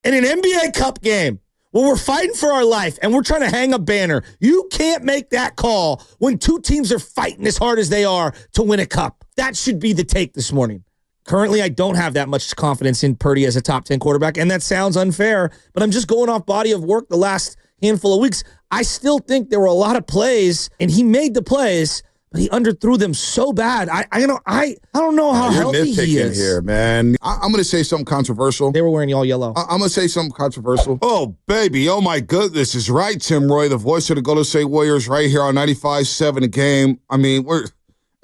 in an NBA Cup game where we're fighting for our life and we're trying to hang a banner, you can't make that call when two teams are fighting as hard as they are to win a cup. That should be the take this morning. Currently, I don't have that much confidence in Purdy as a top 10 quarterback, and that sounds unfair, but I'm just going off body of work the last handful of weeks. I still think there were a lot of plays, and he made the plays, but he underthrew them so bad. I don't know how healthy he is. Here, man. I'm going to say something controversial. They were wearing all yellow. I'm going to say something controversial. Oh, baby. Oh, my goodness. Is right, Tim Roy, the voice of the Golden State Warriors right here on 95.7 The Game. I mean, we're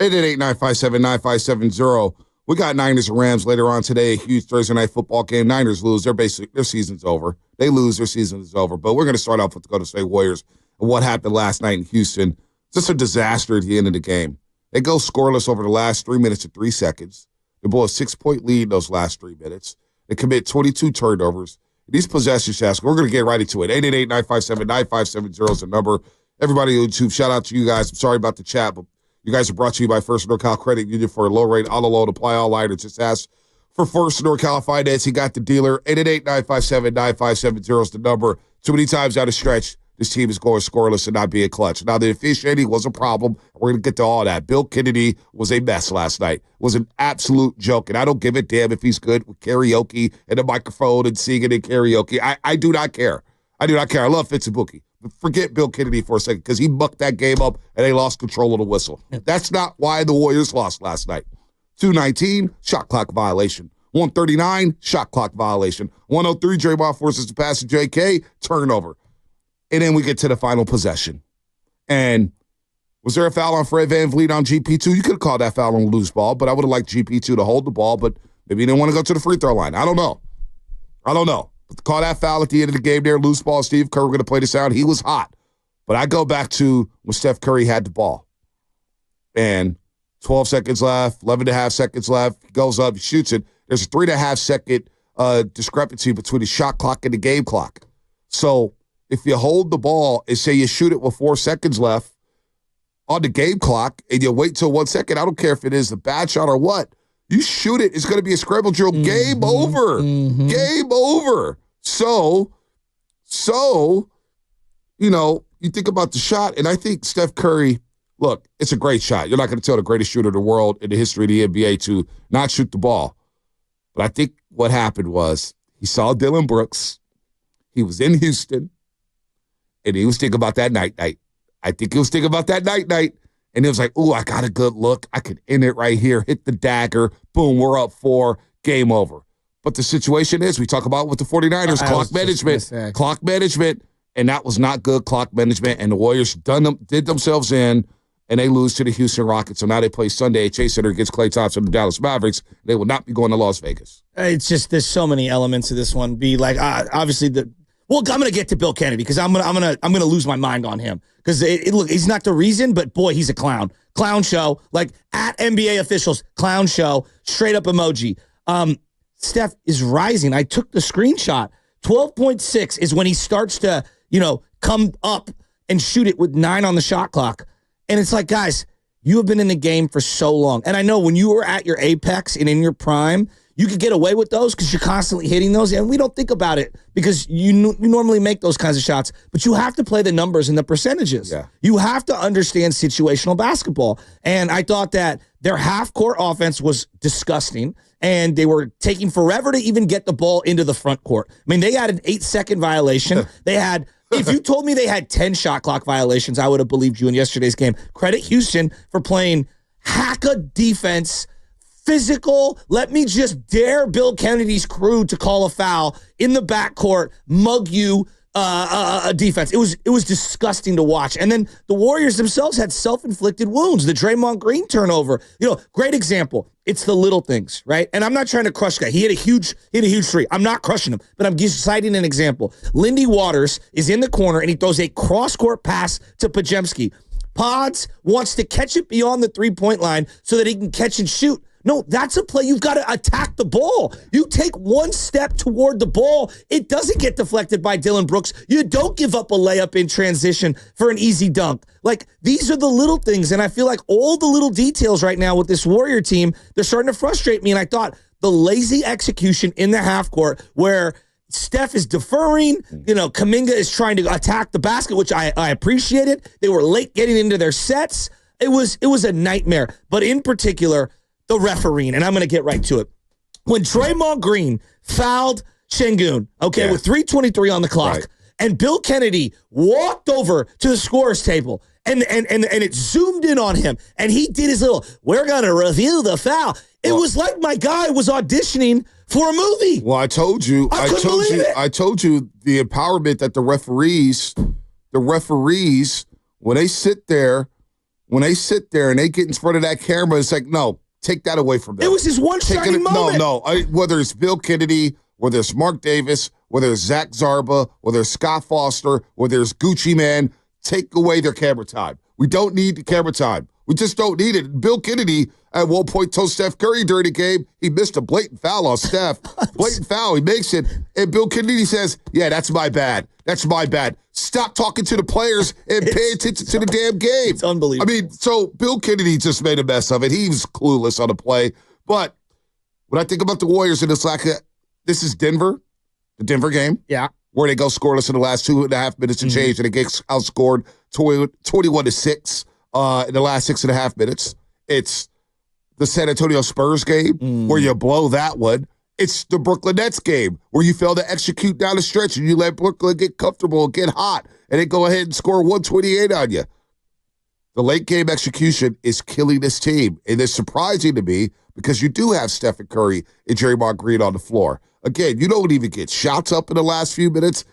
888-957-9570. We got Niners and Rams later on today, a huge Thursday night football game. Niners lose. Their season's over. They lose. Their season is over. But we're going to start off with the Golden State Warriors and what happened last night in Houston. Just a disaster at the end of the game. They go scoreless over the last 3 minutes and 3 seconds. They blow a 6-point lead in those last 3 minutes. They commit 22 turnovers. These possession shots, we're going to get right into it. 888-957-9570 is the number. Everybody on YouTube, shout out to you guys. I'm sorry about the chat, but you guys are brought to you by First NorCal Credit Union for a low rate, auto loan, apply online, or just ask for First NorCal Finance. He got the dealer. 888-957-9570 is the number. Too many times out of stretch, this team is going scoreless and not being clutch. Now, the officiating was a problem. We're going to get to all that. Bill Kennedy was a mess last night. It was an absolute joke, and I don't give a damn if he's good with karaoke and a microphone and singing in karaoke. I do not care. I do not care. I love Fitzpatrick. But forget Bill Kennedy for a second because he mucked that game up and they lost control of the whistle. That's not why the Warriors lost last night. 2:19, shot clock violation. 1:39, shot clock violation. 1:03, Draymond forces the pass to JK, turnover. And then we get to the final possession. And was there a foul on Fred VanVleet on GP2? You could have called that foul on a loose ball, but I would have liked GP2 to hold the ball, but maybe he didn't want to go to the free throw line. I don't know. But to call that foul at the end of the game there, loose ball, Steve Kerr, we're going to play this out. He was hot. But I go back to when Steph Curry had the ball. And 12 seconds left, 11 and a half seconds left. He goes up, he shoots it. There's a 3.5 second discrepancy between the shot clock and the game clock. So if you hold the ball and say you shoot it with 4 seconds left on the game clock and you wait till 1 second, I don't care if it is a bad shot or what. You shoot it, it's going to be a scramble drill. Game over. Game over. So, you think about the shot, and I think Steph Curry, look, it's a great shot. You're not going to tell the greatest shooter in the world in the history of the NBA to not shoot the ball. But I think what happened was he saw Dylan Brooks. He was in Houston, and he was thinking about that night. I think he was thinking about that night. And it was like, ooh, I got a good look. I could end it right here, hit the dagger. Boom, we're up 4, game over. But the situation is, we talk about with the 49ers, clock management, and that was not good clock management. And the Warriors did themselves in, and they lose to the Houston Rockets. So now they play Sunday at Chase Center against Klay Thompson and the Dallas Mavericks. They will not be going to Las Vegas. It's just there's so many elements of this one. Obviously I'm going to get to Bill Kennedy because I'm going to lose my mind on him because look, he's not the reason, but boy, he's a clown. Clown show, like at NBA officials, clown show, straight up emoji. Steph is rising. I took the screenshot. 12.6 is when he starts to, come up and shoot it with 9 on the shot clock. And it's like, guys, you have been in the game for so long. And I know when you were at your apex and in your prime, you could get away with those because you're constantly hitting those. And we don't think about it because you normally make those kinds of shots. But you have to play the numbers and the percentages. Yeah. You have to understand situational basketball. And I thought that their half-court offense was disgusting. And they were taking forever to even get the ball into the front court. I mean, they had an 8-second violation. If you told me they had 10 shot clock violations, I would have believed you in yesterday's game. Credit Houston for playing hack-a defense, physical. Let me just dare Bill Kennedy's crew to call a foul in the backcourt, mug you a defense. It was disgusting to watch. And then the Warriors themselves had self-inflicted wounds. The Draymond Green turnover, great example. It's the little things, right? And I'm not trying to crush guy. He had a huge three. I'm not crushing him, but I'm just citing an example. Lindy Waters is in the corner and he throws a cross-court pass to Podziemski. Pods wants to catch it beyond the 3-point line so that he can catch and shoot. No, that's a play. You've got to attack the ball. You take one step toward the ball. It doesn't get deflected by Dylan Brooks. You don't give up a layup in transition for an easy dunk. Like, these are the little things, and I feel like all the little details right now with this Warrior team, they're starting to frustrate me, and I thought the lazy execution in the half court where Steph is deferring. Kuminga is trying to attack the basket, which I appreciated. They were late getting into their sets. It was a nightmare. But in particular, the refereeing, and I'm going to get right to it. When Draymond Green fouled Şengün, with 3:23 on the clock, right, and Bill Kennedy walked over to the scorer's table, and it zoomed in on him, and he did his little, we're going to review the foul. It was like my guy was auditioning for a movie. Well, I told you the empowerment that the referees, when they sit there and they get in front of that camera, it's like, no, take that away from them. It was his one shining moment. No. Whether it's Bill Kennedy, whether it's Mark Davis, whether it's Zach Zarba, whether it's Scott Foster, whether it's Gucci Man, take away their camera time. We don't need the camera time. We just don't need it. Bill Kennedy at one point told Steph Curry during the game he missed a blatant foul on Steph. Blatant foul. He makes it. And Bill Kennedy says, yeah, that's my bad. That's my bad. Stop talking to the players and pay attention to the damn game. It's unbelievable. I mean, so Bill Kennedy just made a mess of it. He was clueless on the play. But when I think about the Warriors, and it's like, this is Denver, the Denver game. Yeah. Where they go scoreless in the last 2.5 minutes and change, and it gets outscored 21-6 in the last 6.5 minutes. It's the San Antonio Spurs game where you blow that one. It's the Brooklyn Nets game where you fail to execute down the stretch and you let Brooklyn get comfortable and get hot, and they go ahead and score 128 on you. The late game execution is killing this team, and it's surprising to me because you do have Stephen Curry and Draymond Green on the floor. Again, you don't even get shots up in the last few minutes,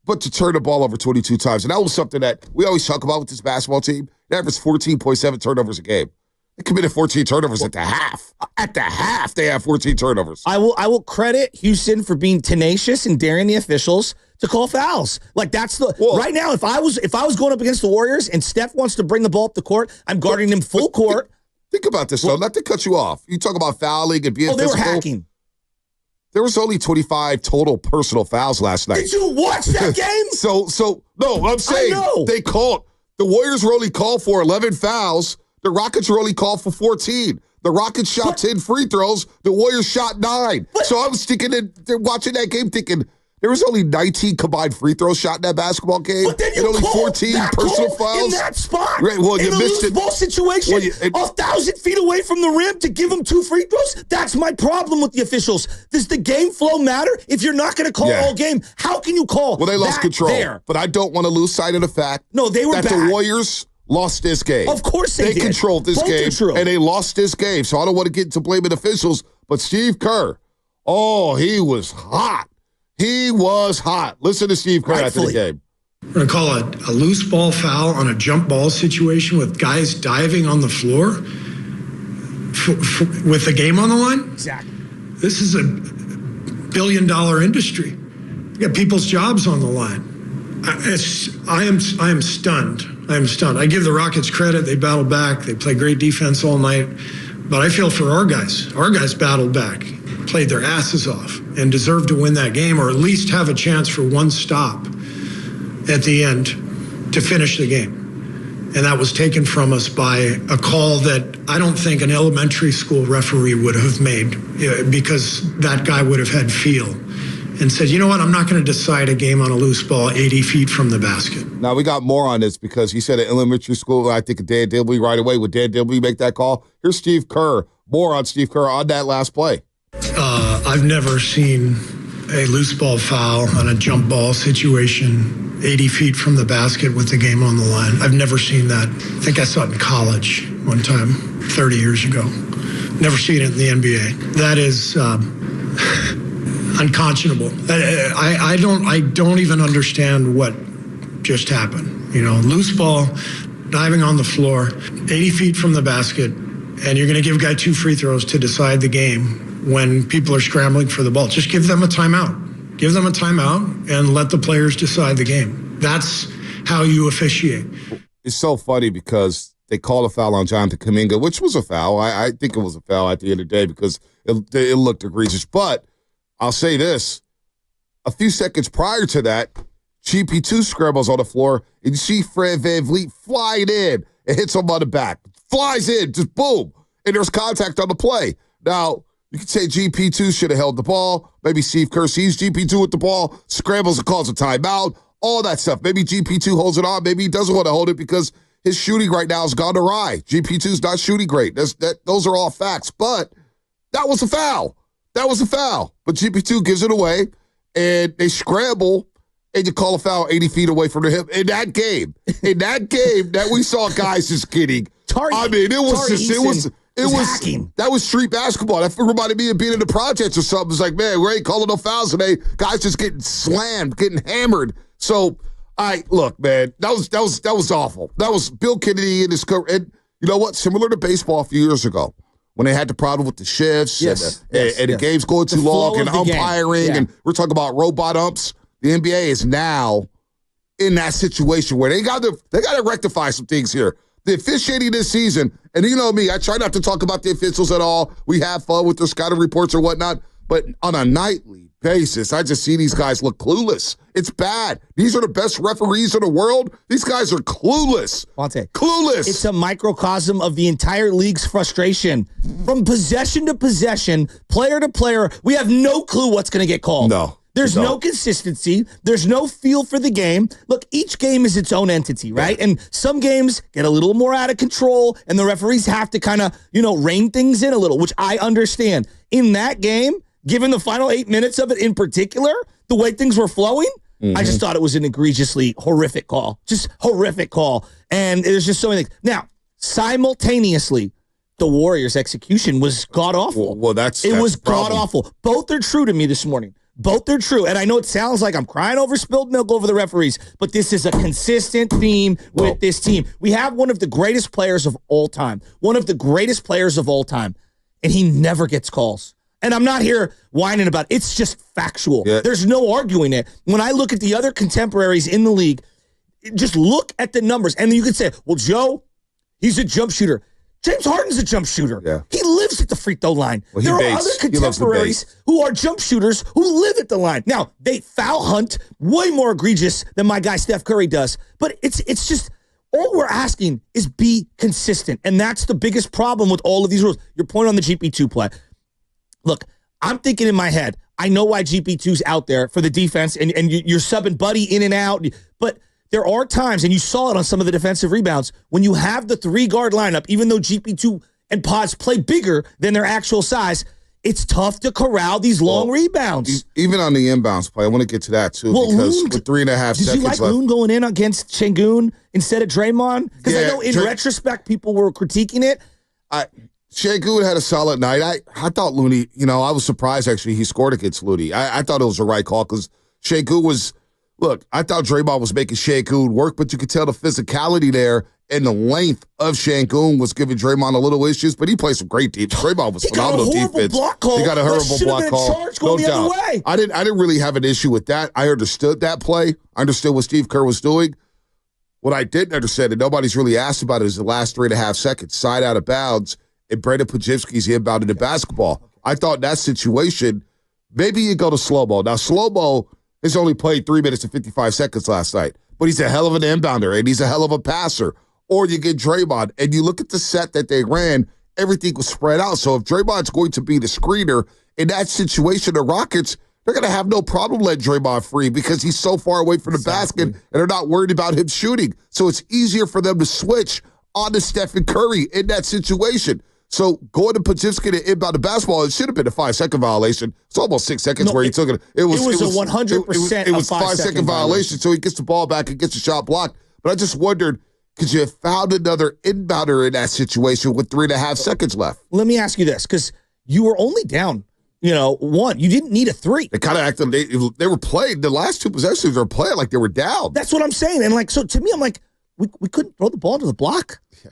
but to turn the ball over 22 times. And that was something that we always talk about with this basketball team. They averaged 14.7 turnovers a game. They committed 14 turnovers at the half. At the half, they have 14 turnovers. I will credit Houston for being tenacious and daring the officials to call fouls. Like that's right now. If I was going up against the Warriors and Steph wants to bring the ball up the court, I'm guarding him full court. Think about this though. Not to cut you off. You talk about fouling and being physical. They were hacking. There was only 25 total personal fouls last night. Did you watch that game? No, I'm saying the Warriors were only called for 11 fouls. The Rockets were only called for 14. The Rockets shot 10 free throws. The Warriors shot 9. So I was watching that game thinking, there was only 19 combined free throws shot in that basketball game. But then you and only 14 personal fouls. In that spot. Right, well, you missed it. Ball situation, 1,000 feet away from the rim to give them 2 free throws. That's my problem with the officials. Does the game flow matter? If you're not going to call all game, how can you call? Well, they lost control. There? But I don't want to lose sight of the fact they were that bad. the Warriors lost this game. Of course they did. Controlled this game, and they lost this game. So I don't want to get into blaming officials, but Steve Kerr, he was hot. He was hot. Listen to Steve Kerr after the game. We're going to call it a loose ball foul on a jump ball situation with guys diving on the floor with the game on the line? Exactly. This is a billion-dollar industry. You got people's jobs on the line. I am stunned. I am stunned. I give the Rockets credit. They battled back. They played great defense all night. But I feel for our guys. Our guys battled back, played their asses off, and deserved to win that game, or at least have a chance for one stop at the end to finish the game. And that was taken from us by a call that I don't think an elementary school referee would have made, because that guy would have had feel and said, you know what, I'm not going to decide a game on a loose ball 80 feet from the basket. Now, we got more on this because he said at elementary school, I think Dan Dibley right away. Would Dan Dibley make that call? Here's Steve Kerr. More on Steve Kerr on that last play. I've never seen a loose ball foul on a jump ball situation 80 feet from the basket with the game on the line. I've never seen that. I think I saw it in college one time 30 years ago. Never seen it in the NBA. That is unconscionable. I don't even understand what just happened. Loose ball, diving on the floor, 80 feet from the basket, and you're going to give a guy 2 free throws to decide the game when people are scrambling for the ball. Just give them a timeout. Give them a timeout and let the players decide the game. That's how you officiate. It's so funny because they called a foul on Jonathan Kuminga, which was a foul. I think it was a foul at the end of the day because it looked egregious. But I'll say this. A few seconds prior to that, GP2 scrambles on the floor, and you see Fred VanVleet flying in and hits him on the back. Flies in, just boom, and there's contact on the play. Now, You could say GP2 should have held the ball. Maybe Steve Kerr sees GP2 with the ball, scrambles and calls a timeout, all that stuff. Maybe GP2 holds it on. Maybe he doesn't want to hold it because his shooting right now has gone awry. GP2's not shooting great. Those are all facts. But that was a foul. That was a foul. But GP2 gives it away, and they scramble, and you call a foul 80 feet away from the hip. In that game that we saw guys just kidding. That was street basketball. That reminded me of being in the projects or something. It's like, man, we ain't calling no fouls today. Guys just getting slammed, getting hammered. So, look, man, that was awful. That was Bill Kennedy and his career. And you know what? Similar to baseball a few years ago, when they had the problem with the shifts and the games going too long and umpiring, and we're talking about robot umps. The NBA is now in that situation where they got to rectify some things here. The officiating this season, and you know me, I try not to talk about the officials at all. We have fun with their scouting reports or whatnot, but on a nightly basis, I just see these guys look clueless. It's bad. These are the best referees in the world. These guys are clueless. Fonte, clueless. It's a microcosm of the entire league's frustration. From possession to possession, player to player, we have no clue what's going to get called. No. There's no consistency. There's no feel for the game. Look, each game is its own entity, right? And some games get a little more out of control, and the referees have to kind of, rein things in a little, which I understand. In that game, given the final 8 minutes of it in particular, the way things were flowing, I just thought it was an egregiously horrific call. Just horrific call. And there's just so many things. Now, simultaneously, the Warriors' execution was god-awful. Well, it was god-awful. Both are true to me this morning. Both are true. And I know it sounds like I'm crying over spilled milk over the referees, but this is a consistent theme with this team. We have one of the greatest players of all time. And he never gets calls. And I'm not here whining about it. It's just factual. Yeah. There's no arguing it. When I look at the other contemporaries in the league, just look at the numbers. And you could say, well, Joe, he's a jump shooter. James Harden's a jump shooter. Yeah. He lives at the free throw line. Well, there are other contemporaries who are jump shooters who live at the line. Now, they foul hunt way more egregious than my guy Steph Curry does. But it's just, all we're asking is be consistent. And that's the biggest problem with all of these rules. Your point on the GP2 play. Look, I'm thinking in my head, I know why GP2's out there for the defense, and you're subbing Buddy in and out. But there are times, and you saw it on some of the defensive rebounds, when you have the three-guard lineup, even though GP2 and Pods play bigger than their actual size, it's tough to corral these long rebounds. Even on the inbounds play, I want to get to that, too, because with 3.5 seconds left. Did you like Loon going in against Şengün instead of Draymond? Because I know in retrospect, people were critiquing it. Şengün had a solid night. I thought Looney, I was surprised, actually, he scored against Looney. I thought it was the right call because Şengün was... Look, I thought Draymond was making Şengün work, but you could tell the physicality there and the length of Şengün was giving Draymond a little issues, but he played some great defense. Draymond was phenomenal defense. He got a horrible block call. No doubt. I didn't really have an issue with that. I understood that play. I understood what Steve Kerr was doing. What I didn't understand, and nobody's really asked about it, is the last 3.5 seconds, side out of bounds, and Brandon Vučević's inbounded the basketball. I thought that situation, maybe you go to slow-mo. Now, slow-mo has only played 3 minutes and 55 seconds last night, but he's a hell of an inbounder, and he's a hell of a passer. Or you get Draymond, and you look at the set that they ran, everything was spread out. So if Draymond's going to be the screener in that situation, the Rockets, they're going to have no problem letting Draymond free because he's so far away from the basket, and they're not worried about him shooting. So it's easier for them to switch on to Stephen Curry in that situation. So going to Vučević to inbound the basketball, it should have been a 5-second violation. It's almost 6 seconds where he took it. It was a 100% It was 5-second violation, so he gets the ball back and gets the shot blocked. But I just wondered, could you have found another inbounder in that situation with 3.5 seconds left? Let me ask you this, because you were only down, one. You didn't need a 3. They kind of acted, they were playing, the last 2 possessions, they were playing like they were down. That's what I'm saying. And so to me, I'm like, we couldn't throw the ball to the block. Yeah.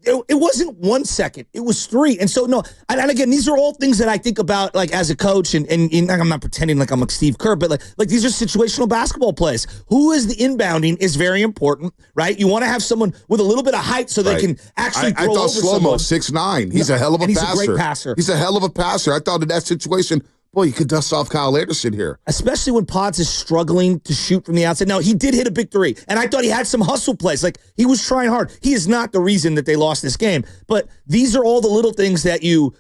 It wasn't 1 second. It was 3. And so, no. And again, these are all things that I think about, like, as a coach, and I'm not pretending like I'm like Steve Kerr, but like these are situational basketball plays. Who is the inbounding is very important, right? You want to have someone with a little bit of height so they can actually throw over someone. I thought Slow-Mo, 6'9". He's a hell of a passer. He's a great passer. He's a hell of a passer. I thought in that situation, boy, you could dust off Kyle Anderson here. Especially when Pods is struggling to shoot from the outside. Now, he did hit a big three, and I thought he had some hustle plays. Like, he was trying hard. He is not the reason that they lost this game. But these are all the little things that you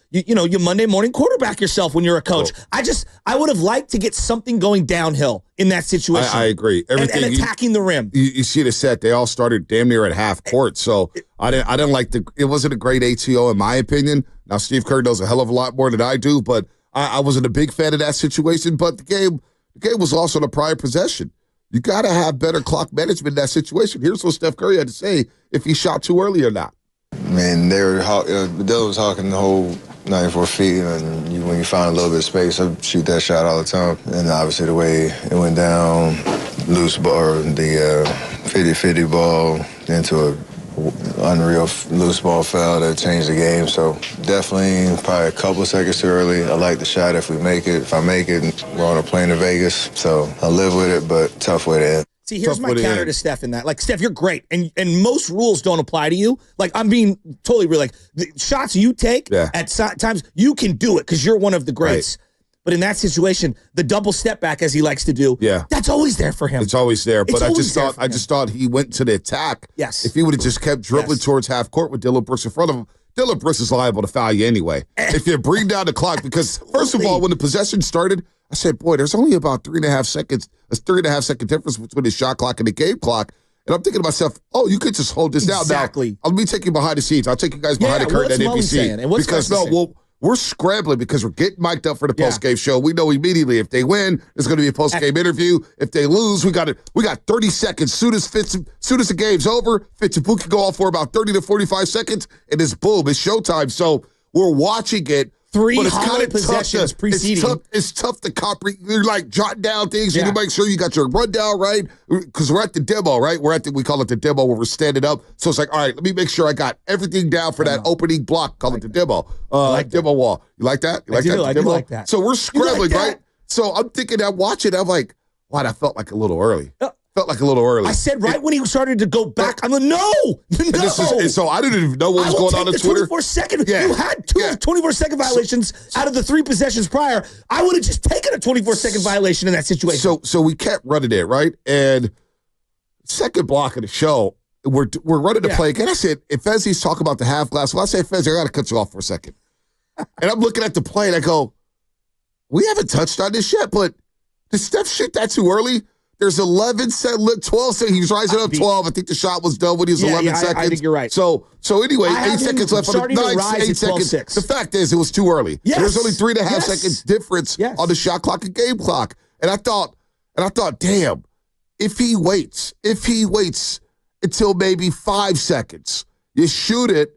Monday morning quarterback yourself when you're a coach. I would have liked to get something going downhill in that situation. I agree. Everything and attacking the rim. You see the set. They all started damn near at half court. So I didn't like it wasn't a great ATO in my opinion. Now, Steve Kerr knows a hell of a lot more than I do, but I wasn't a big fan of that situation. But the game was also the prior possession. You got to have better clock management in that situation. Here's what Steph Curry had to say if he shot too early or not. Man, Dylan was hawking the whole 94 feet, and when you find a little bit of space, I shoot that shot all the time. And obviously the way it went down, loose ball, or the 50-50 ball into a unreal loose ball foul that changed the game. So definitely probably a couple seconds too early. I like the shot if we make it. If I make it, we're on a plane to Vegas. So I live with it, but tough way to end. See, here's my counter to Steph in that. Like, Steph, you're great, and most rules don't apply to you. Like, I'm being totally real. Like, the shots you take at times, you can do it because you're one of the greats. Right. But in that situation, the double step back, as he likes to do, that's always there for him. It's always there. But I just thought he went to the attack. Yes. If he would have just kept dribbling towards half court with Dylan Brooks in front of him, Dylan Brooks is liable to foul you anyway. If you bring down the clock, because first of all, when the possession started, I said, boy, there's only about 3.5 seconds, a 3.5 second difference between the shot clock and the game clock. And I'm thinking to myself, oh, you could just hold this down. Now, let me take you behind the scenes. I'll take you guys behind the curtain at NBC. Because we're scrambling because we're getting mic'd up for the post-game show. We know immediately if they win, there's going to be a post-game interview. If they lose, we got 30 seconds. Soon as the game's over, Fitzpatrick can go off for about 30 to 45 seconds, and it's boom, it's showtime. So we're watching it. Three hard possessions preceding. It's tough to comprehend. You're like jotting down things. You make sure you got your rundown right because we're at the demo, right? We call it the demo where we're standing up. So it's like, all right, let me make sure I got everything down for that opening block. Call it the demo. Demo wall. You like that? I do like that. So we're scrambling, right? So I'm thinking, I'm watching. I'm like, wow, that felt like a little early. Felt like a little early. I said when he started to go back, I'm like, no. So I didn't even know what was going on Twitter. 24-second. You had two 24-second violations out of the 3 possessions prior. I would have just taken a 24-second violation in that situation. So we kept running it, right? And second block of the show, we're running the play again. I said, if Fezzi's talking about the half glass, well, I say, Fezzi, I got to cut you off for a second. And I'm looking at the play, and I go, we haven't touched on this yet, but did Steph shoot that too early? There's 11, 12 seconds. He was rising up 12. I think the shot was done when he was 11 seconds. I think you're right. So anyway, 8 seconds left on the 8 seconds. 6. The fact is, it was too early. Yes. There's only 3.5 seconds difference on the shot clock and game clock. And I thought, damn, if he waits until maybe 5 seconds, you shoot it.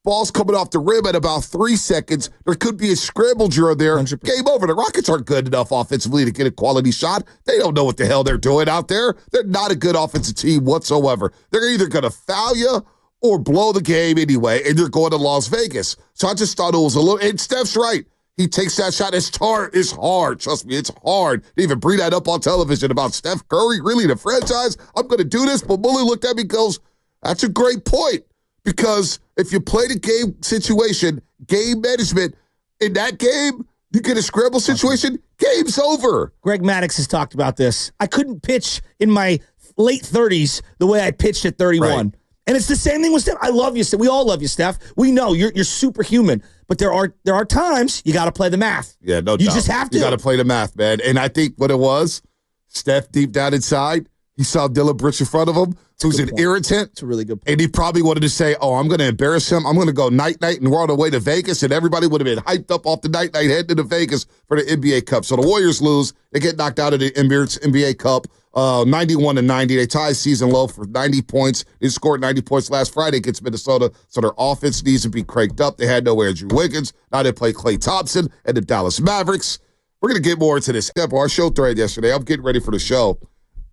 Ball's coming off the rim at about 3 seconds. There could be a scramble drill there. 100%. Game over. The Rockets aren't good enough offensively to get a quality shot. They don't know what the hell they're doing out there. They're not a good offensive team whatsoever. They're either going to foul you or blow the game anyway, and you're going to Las Vegas. So I just thought it was a little – and Steph's right. He takes that shot. It's hard. Trust me, it's hard to even bring that up on television about Steph Curry, really the franchise. I'm going to do this. But Bully looked at me and goes, that's a great point. Because if you play the game situation, game management, in that game, you get a scramble situation, game's over. Greg Maddux has talked about this. I couldn't pitch in my late 30s the way I pitched at 31. Right. And it's the same thing with Steph. I love you, Steph. We all love you, Steph. We know you're superhuman. But there are times you got to play the math. Yeah, no doubt. You just have to. You got to play the math, man. And I think what it was, Steph deep down inside, he saw Dylan Brooks in front of him, who's an irritant. It's a really good point. And he probably wanted to say, oh, I'm going to embarrass him. I'm going to go night-night, and we're on the way to Vegas, and everybody would have been hyped up off the night-night heading to Vegas for the NBA Cup. So the Warriors lose. They get knocked out of the Emirates NBA Cup, 91-90. They tie season low for 90 points. They scored 90 points last Friday against Minnesota, so their offense needs to be cranked up. They had no Andrew Wiggins. Now they play Klay Thompson and the Dallas Mavericks. We're going to get more into this. Our show thread yesterday, I'm getting ready for the show,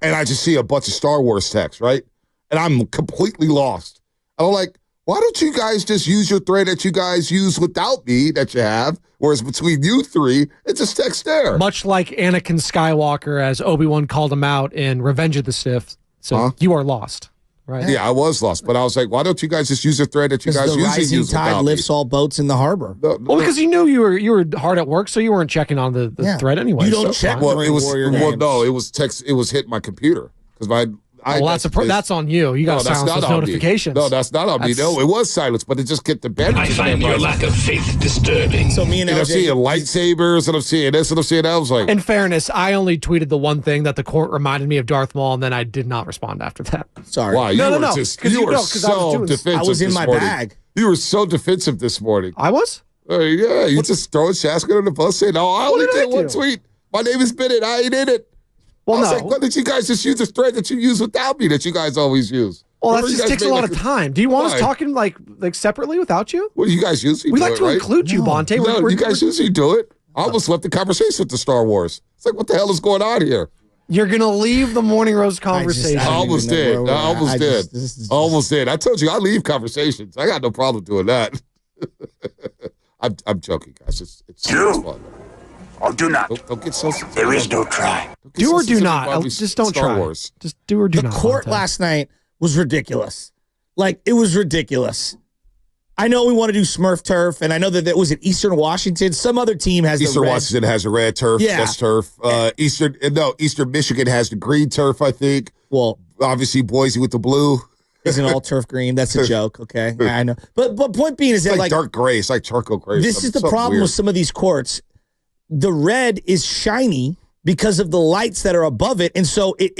and I just see a bunch of Star Wars text, right? And I'm completely lost. I'm like, why don't you guys just use your thread that you guys use without me that you have, whereas between you three, it's just text there. Much like Anakin Skywalker, as Obi-Wan called him out in Revenge of the Sith. So you are lost. Right. Yeah, I was lost, but I was like, why don't you guys just use a thread that you guys the usually rising use tide without lifts me? all boats in the harbor. Well, because you knew you were hard at work, so you weren't checking on the thread anyway. You don't so check. fine. Well, it was Warrior well, games. no, it was text. It was hitting my computer because That's on you. You got to silence those notifications. No, that's not on me. No, it was silenced, but it just get the battery. I find your lack of faith disturbing. So me and I'm seeing lightsabers, and I'm seeing this, and I'm seeing that. I was like, In fairness, I only tweeted the one thing that the court reminded me of Darth Maul, and then I did not respond after that. sorry. wow, No, you no, were no, just 'cause you you were know, 'cause I was so doing this. defensive. I was in this my morning. bag. You were so defensive this morning. I was? Yeah, you just throwing Shaskin on the bus saying, "Oh, I only did I did one do? tweet. My name is Bennett. I ain't in it." Well, I was no. like, why did you guys just use a thread that you use without me that you guys always use? Well, that Remember you just guys takes a made lot like of time. Do you want us Why? talking like separately without you? Well, you guys usually We do like it, to right? include you, Bonte. No, you guys usually do it. I almost left the conversation with the Star Wars. It's like, what the hell is going on here? You're going to leave the Morning Rose conversation. I don't almost even know did. where we're I at. almost I did. just- this is- Almost did. I told you I leave conversations. I got no problem doing that. I'm joking, guys. It's fun. Or do not. Don't get so. There is no try. Do or do not. Just don't Star try. Wars. Just do or do The not. court Bonte. last night was ridiculous. Like, it was ridiculous. I know we want to do Smurf turf, and I know that was at Eastern Washington. Some other team has Eastern the red. Washington has a red turf. Yeah. That's turf. Eastern Michigan has the green turf, I think. Well, Obviously, Boise with the blue. isn't all turf green? That's a joke, okay? I know. But point being is It's that, like dark gray. It's like charcoal gray. this is the Something problem weird. with some of these courts. The red is shiny because of the lights that are above it, and so it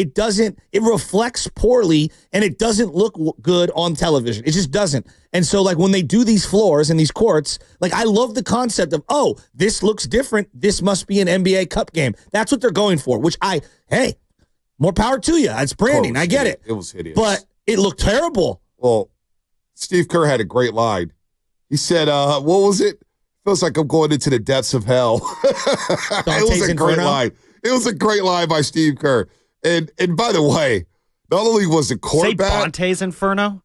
reflects poorly, and it doesn't look good on television. It just doesn't. And so, like, when they do these floors and these courts, like, I love the concept of, oh, this looks different. This must be an NBA Cup game. That's what they're going for, which hey, more power to you. It's branding. I get it. It was hideous. But it looked terrible. Well, Steve Kerr had a great line. He said, what was it? Feels like I'm going into the depths of hell. It was a great Inferno? line. It was a great line by Steve Kerr. And by the way, not only was the court Say bad, Bonte's Inferno.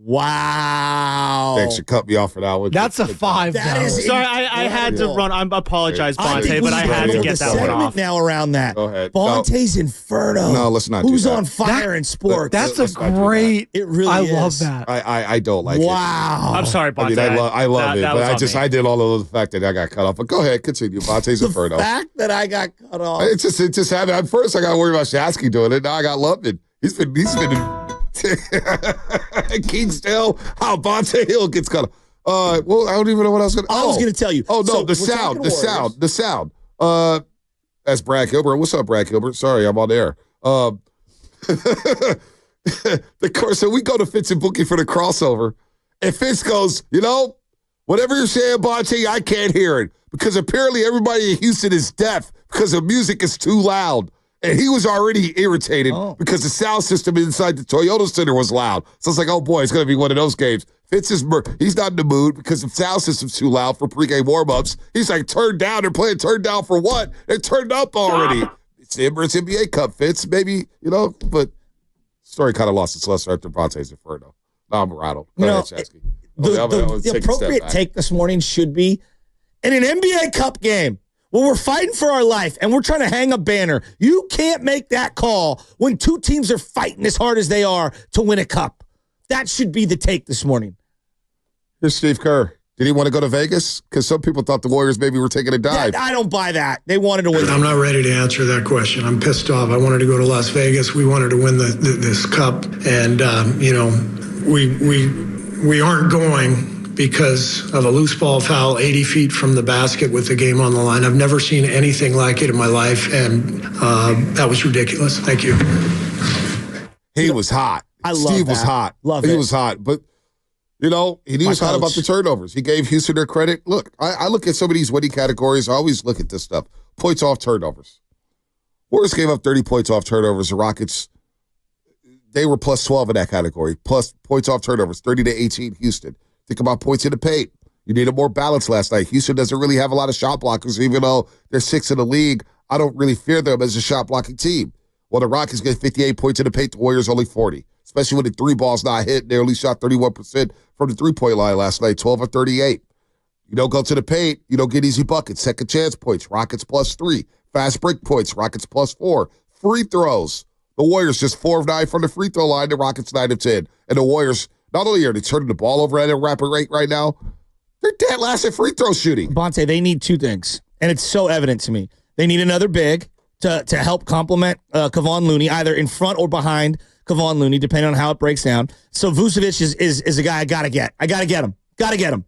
Wow. thanks for cut me off for that one. That's a 5. That though. is Sorry, I had to run. I apologize, I Bonte, think but we I should had to build get a that one segment off. now around that. Go ahead. Bonte's Inferno. No, let's not do Who's that. on fire in sports? That's a Let's not do that. great. It really I is. love that. I don't like it. Wow. I'm sorry, I Bonte. mean, I love it, that but was on me. I did all of the fact that I got cut off. But go ahead, continue. Bonte's The Inferno. fact that I got cut off. It just happened. At first, I got worried about Shasky doing it. Now I got Lupton. He's been Kingsdale. How Bonte Hill gets cut off. Well, I don't even know what I was going to. I was going to tell you. Oh no, So, the we're talking sound. That's Brad Gilbert. What's up, Brad Gilbert? Sorry, I'm on air. So we go to Fitz and Bookie for the crossover, and Fitz goes, whatever you're saying, Bonte, I can't hear it because apparently everybody in Houston is deaf because the music is too loud. And he was already irritated because the sound system inside the Toyota Center was loud. So it's like, oh boy, it's going to be one of those games. Fitz he's not in the mood because the sound system's too loud for pregame warm-ups. He's like, turned down. They're playing turned down for what? They're turned up already. It's the Emirates NBA Cup, Fitz, maybe, but story kind of lost its luster after Bonte's Inferno. Now I'm rattled. Go ahead, Chesky. The appropriate take this morning should be in an NBA Cup game. Well, we're fighting for our life, and we're trying to hang a banner. You can't make that call when two teams are fighting as hard as they are to win a cup. That should be the take this morning. Here's Steve Kerr. Did he want to go to Vegas? Because some people thought the Warriors maybe were taking a dive. I don't buy that. They wanted to win. I'm not ready to answer that question. I'm pissed off. I wanted to go to Las Vegas. We wanted to win this cup, and we aren't going because of a loose ball foul 80 feet from the basket with the game on the line. I've never seen anything like it in my life, and that was ridiculous. Thank you. He was hot. Steve was hot. He was hot, but he was hot about the turnovers. He gave Houston their credit. Look, I look at some of these winning categories. I always look at this stuff. Points off turnovers. Warriors gave up 30 points off turnovers. The Rockets, they were plus 12 in that category. Plus points off turnovers, 30-18 Houston. Think about points in the paint. You needed more balance last night. Houston doesn't really have a lot of shot blockers, even though they're 6th in the league. I don't really fear them as a shot blocking team. Well, the Rockets get 58 points in the paint. The Warriors only 40, especially when the three ball's not hit. They only shot 31% from the three-point line last night, 12 of 38. You don't go to the paint, you don't get easy buckets. Second chance points, Rockets plus 3. Fast break points, Rockets plus 4. Free throws. The Warriors just 4 of 9 from the free throw line. The Rockets 9 of 10. And the Warriors, not only are they turning the ball over at a rapid rate right now, they're dead last at free throw shooting. Bonte, they need 2 things, and it's so evident to me. They need another big to help complement Kevon Looney, either in front or behind Kevon Looney, depending on how it breaks down. So Vučević is a guy I got to get. I got to get him. Got to get him.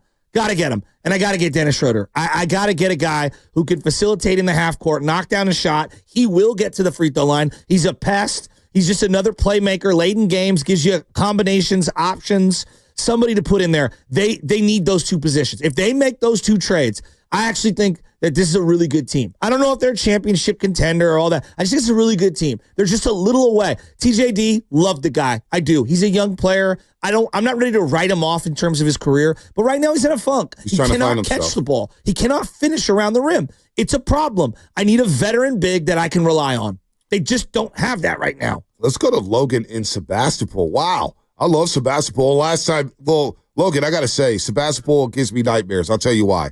And I got to get Dennis Schröder. I got to get a guy who can facilitate in the half court, knock down a shot. He will get to the free throw line. He's a pest. He's just another playmaker late in games, gives you combinations, options, somebody to put in there. They need those 2 positions. If they make those 2 trades, I actually think that this is a really good team. I don't know if they're a championship contender or all that. I just think it's a really good team. They're just a little away. TJD, love the guy. I do. He's a young player. I'm not ready to write him off in terms of his career, but right now he's in a funk. He cannot catch the ball. He cannot finish around the rim. It's a problem. I need a veteran big that I can rely on. They just don't have that right now. Let's go to Logan in Sebastopol. Wow. I love Sebastopol. Last time, well, Logan, I got to say, Sebastopol gives me nightmares. I'll tell you why.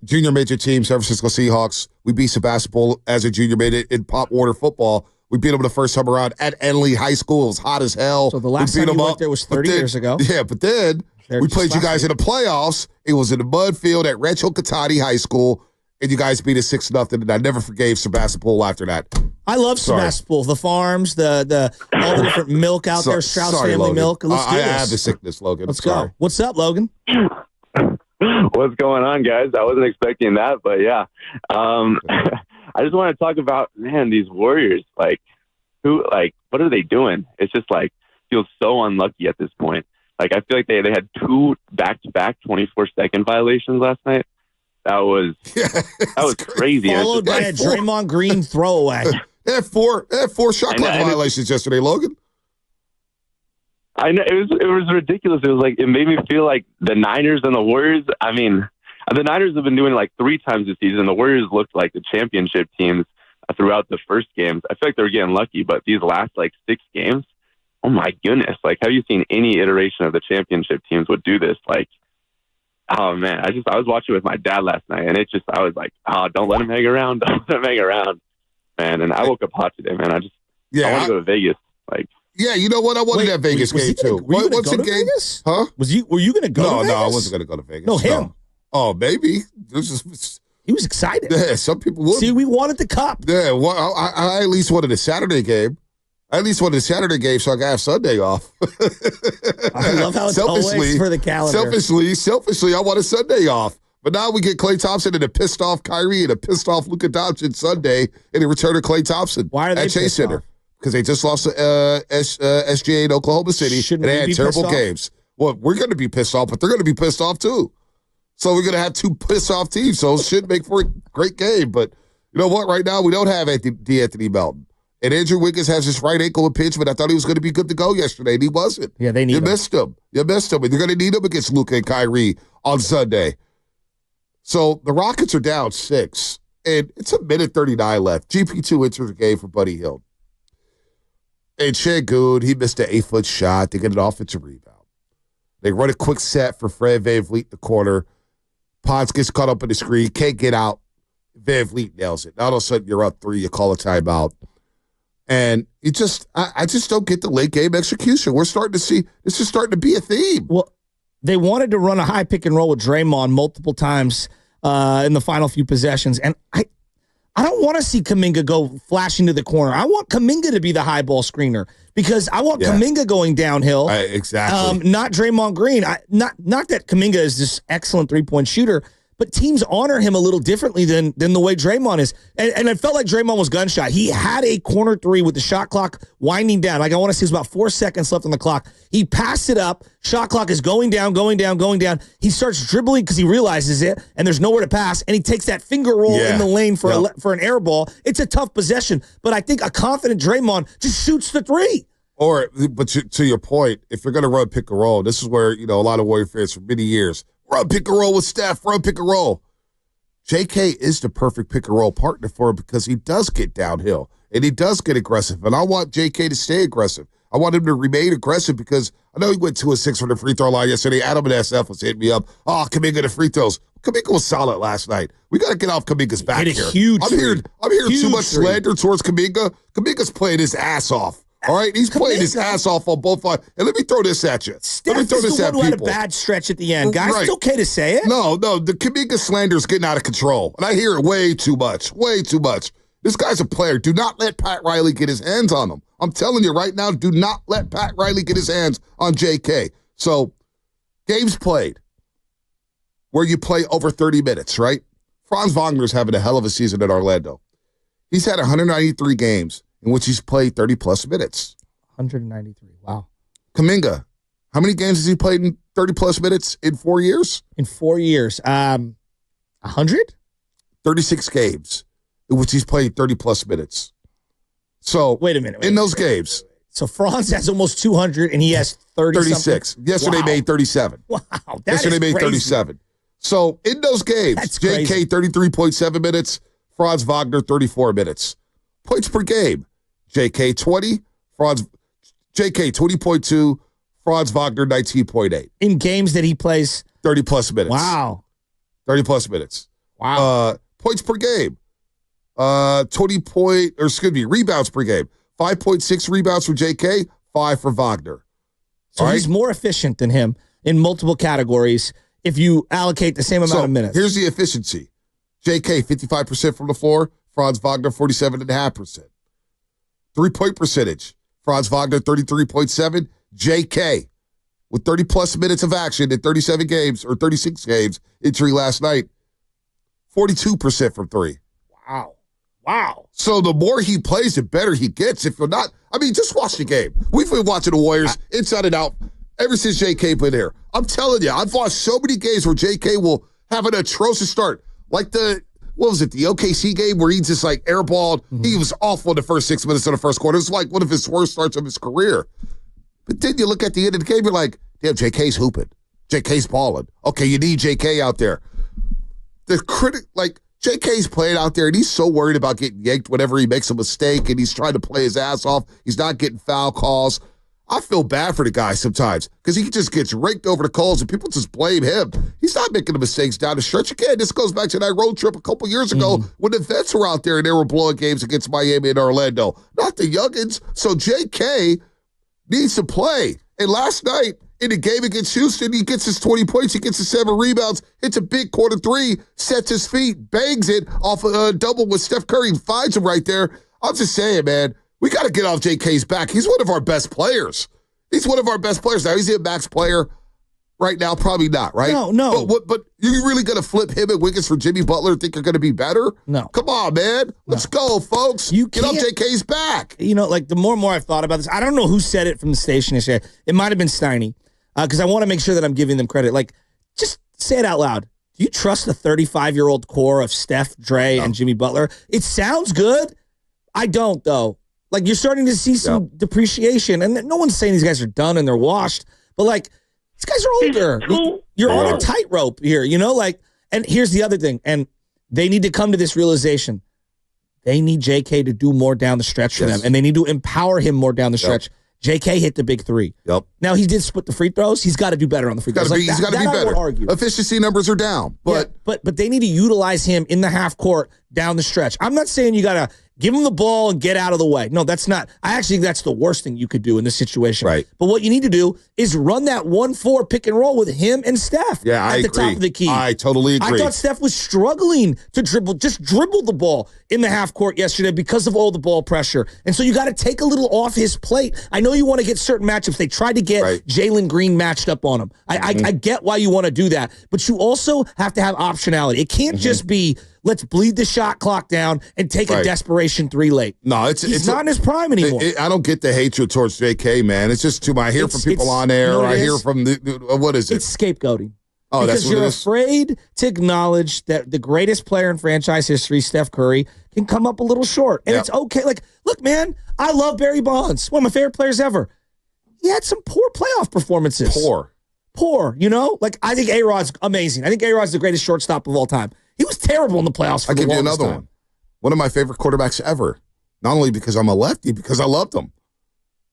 Junior major team, San Francisco Seahawks. We beat Sebastopol as a junior major in Pop Warner football. We beat them the first time around at Enley High School. It was hot as hell. So the last time you went there was 30 years ago. Yeah, but then we played you guys in the playoffs. It was in the mud field at Rancho Catati High School, and you guys beat us 6-0, and I never forgave Sebastopol after that. I love Sebastopol. The farms, the all the different milk out there, Strauss family Logan. Milk. Let's do this. I have the sickness, Logan. Let's go. What's up, Logan? What's going on, guys? I wasn't expecting that, but yeah. I just want to talk about, man, these Warriors. What are they doing? It's just feels so unlucky at this point. I feel like they had 2 back-to-back 24-second violations last night. That was crazy. Followed by a Draymond Green throwaway. They had 4 shot clock violations yesterday, Logan. I know it was ridiculous. It was it made me feel like the Niners and the Warriors. I mean, the Niners have been doing 3 times this season. The Warriors looked like the championship teams throughout the first games. I feel like they were getting lucky, but these last 6 games, oh my goodness! Have you seen any iteration of the championship teams would do this? Oh man, I was watching with my dad last night, and I was like, oh, don't let him hang around, man. And I woke up hot today, man. I want to go to Vegas, Yeah, you know what? I wanted that Vegas game too. Were you going to go to Vegas? Huh? Were you going to go to Vegas? No, I wasn't going to go to Vegas. No, him. No. Oh, maybe. He was excited. Yeah, some people would. See, we wanted the cup. Yeah, well, I at least wanted a Saturday game. So I could have Sunday off. I love how it's always for the calendar. Selfishly, I want a Sunday off. But now we get Klay Thompson and a pissed off Kyrie and a pissed off Luka Doncic Sunday and a return of Klay Thompson. Why are they at Chase Center? Off? Because they just lost to SGA in Oklahoma City. Shouldn't and they had terrible games. Well, we're going to be pissed off, but they're going to be pissed off too. So we're going to have 2 pissed off teams. So it should make for a great game. But you know what? Right now, we don't have Anthony Melton. And Andrew Wiggins has his right ankle impingement. I thought he was going to be good to go yesterday, and he wasn't. Yeah, they need him. You missed him. And you're going to need him against Luka and Kyrie on Sunday. So the Rockets are down 6, and it's 1:39 left. GP2 enters the game for Buddy Hield. And Şengün, he missed an 8-foot shot. They get an offensive rebound. They run a quick set for Fred VanVleet in the corner. Potts gets caught up in the screen, can't get out. VanVleet nails it. Now all of a sudden you're up 3, you call a timeout. And I just don't get the late game execution. We're starting to see, this is starting to be a theme. Well, they wanted to run a high pick and roll with Draymond multiple times in the final few possessions. And I don't want to see Kuminga go flashing to the corner. I want Kuminga to be the high ball screener because I want Kuminga going downhill. Exactly. Not Draymond Green. Not that Kuminga is this excellent 3-point shooter, but teams honor him a little differently than the way Draymond is. And it felt like Draymond was gun shy. He had a corner 3 with the shot clock winding down. I want to say it was about 4 seconds left on the clock. He passed it up. Shot clock is going down. He starts dribbling because he realizes it, and there's nowhere to pass, and he takes that finger roll in the lane for an air ball. It's a tough possession, but I think a confident Draymond just shoots the 3. But to your point, if you're going to run pick and roll, this is where, a lot of Warrior fans for many years, run pick and roll with Steph, run pick and roll. JK is the perfect pick and roll partner for him because he does get downhill and he does get aggressive. And I want JK to stay aggressive. I want him to remain aggressive because I know he went 2 of 6 from the free throw line yesterday. Adam and SF was hitting me up. Oh, Kuminga the free throws. Kuminga was solid last night. We got to get off Kuminga's back Hit a here. huge I'm hearing Huge too much three. slander towards Kuminga. Kuminga's playing his ass off. All right, he's playing his ass off on both sides. And let me throw this at you. Steph let me throw is this the at one who had a people. bad stretch at the end. Guys, Right. it's okay to say it. No, the Kuminga slander is getting out of control. And I hear it way too much. Way too much. This guy's a player. Do not let Pat Riley get his hands on him. I'm telling you right now, do not let Pat Riley get his hands on JK. So, games played where you play over 30 minutes, right? Franz Wagner's having a hell of a season at Orlando. He's had 193 games in which he's played 30-plus minutes. 193. Wow. Kuminga, how many games has he played in 30-plus minutes in 4 years? In 4 years. 100? 36 games in which he's played 30-plus minutes. So, Wait a minute. in those games, So Franz has almost 200, and he has 36. Yesterday Wow. made 37. Wow. Yesterday made 37. So in those games, That's JK crazy. 33.7 minutes, Franz Wagner 34 minutes. Points per game, JK 20, JK 20.2, Franz Wagner 19.8. In games that he plays. 30-plus minutes. Wow. 30-plus minutes. Wow. Points per game, rebounds per game. 5.6 rebounds for JK, 5 for Wagner. So All he's right? more efficient than him in multiple categories if you allocate the same amount of minutes. Here's the efficiency. JK, 55% from the floor. Franz Wagner, 47.5%. 3-point percentage. Franz Wagner, 33.7. JK, with 30-plus minutes of action in 37 games or 36 games entry last night, 42% from 3. Wow. Wow. So the more he plays, the better he gets. If you're not, I mean, just watch the game. We've been watching the Warriors inside and out ever since JK been here. I'm telling you, I've watched so many games where JK will have an atrocious start. Like the OKC game where he just like airballed. Mm-hmm. He was awful in the first 6 minutes of the first quarter. It's like one of his worst starts of his career. But then you look at the end of the game, you're like, damn, JK's hooping. JK's balling. Okay, you need JK out there. JK's playing out there, and he's so worried about getting yanked whenever he makes a mistake, and he's trying to play his ass off. He's not getting foul calls. I feel bad for the guy sometimes because he just gets raked over the coals, and people just blame him. He's not making the mistakes down the stretch. Again, this goes back to that road trip a couple years ago when the vets were out there and they were blowing games against Miami and Orlando, not the youngins. So JK needs to play. And last night, in the game against Houston, he gets his 20 points, he gets his 7 rebounds, hits a big corner 3, sets his feet, bangs it off a double with Steph Curry, finds him right there. I'm just saying, man, we got to get off JK's back. He's one of our best players. He's one of our best players. Now, is he a max player right now? Probably not, right? No. But you really going to flip him and Wiggins for Jimmy Butler and think you're going to be better? No. Come on, man. Let's go, folks. Get off JK's back. You know, like the more and more I've thought about this, I don't know who said it from the station yesterday. It might have been Steiny. Because I want to make sure that I'm giving them credit. Like, just say it out loud. Do you trust the 35-year-old core of Steph, Dre, and Jimmy Butler? It sounds good. I don't, though. Like, you're starting to see some depreciation. And no one's saying these guys are done and they're washed. But, like, these guys are older. You're on a tightrope here, you know? Like, and here's the other thing. And they need to come to this realization. They need JK to do more down the stretch for them. And they need to empower him more down the stretch. JK hit the big 3. Yep. Now, he did split the free throws. He's got to do better on the free throws. He's got to be better. I would argue. Efficiency numbers are down. But they need to utilize him in the half court down the stretch. I'm not saying you got to give him the ball and get out of the way. No, that's not. I actually think that's the worst thing you could do in this situation. Right. But what you need to do is run that 1-4 pick and roll with him and Steph at the top of the key. I totally agree. I thought Steph was struggling to dribble the ball in the half court yesterday because of all the ball pressure. And so you got to take a little off his plate. I know you want to get certain matchups. They tried to get Jalen Green matched up on him. I get why you want to do that. But you also have to have optionality. It can't just be, let's bleed the shot clock down and take a desperation 3 late. No, he's not in his prime anymore. I don't get the hatred towards JK, man. It's just too much. I hear from people on there. I hear from what is it? It's scapegoating. Oh, because that's what you're it is? afraid to acknowledge that the greatest player in franchise history, Steph Curry, can come up a little short. And it's okay. Like, look, man, I love Barry Bonds, one of my favorite players ever. He had some poor playoff performances. Poor, you know? Like, I think A-Rod's amazing. I think A-Rod's the greatest shortstop of all time. He was terrible in the playoffs for I'll the give you longest another time. one. One of my favorite quarterbacks ever. Not only because I'm a lefty, because I loved him.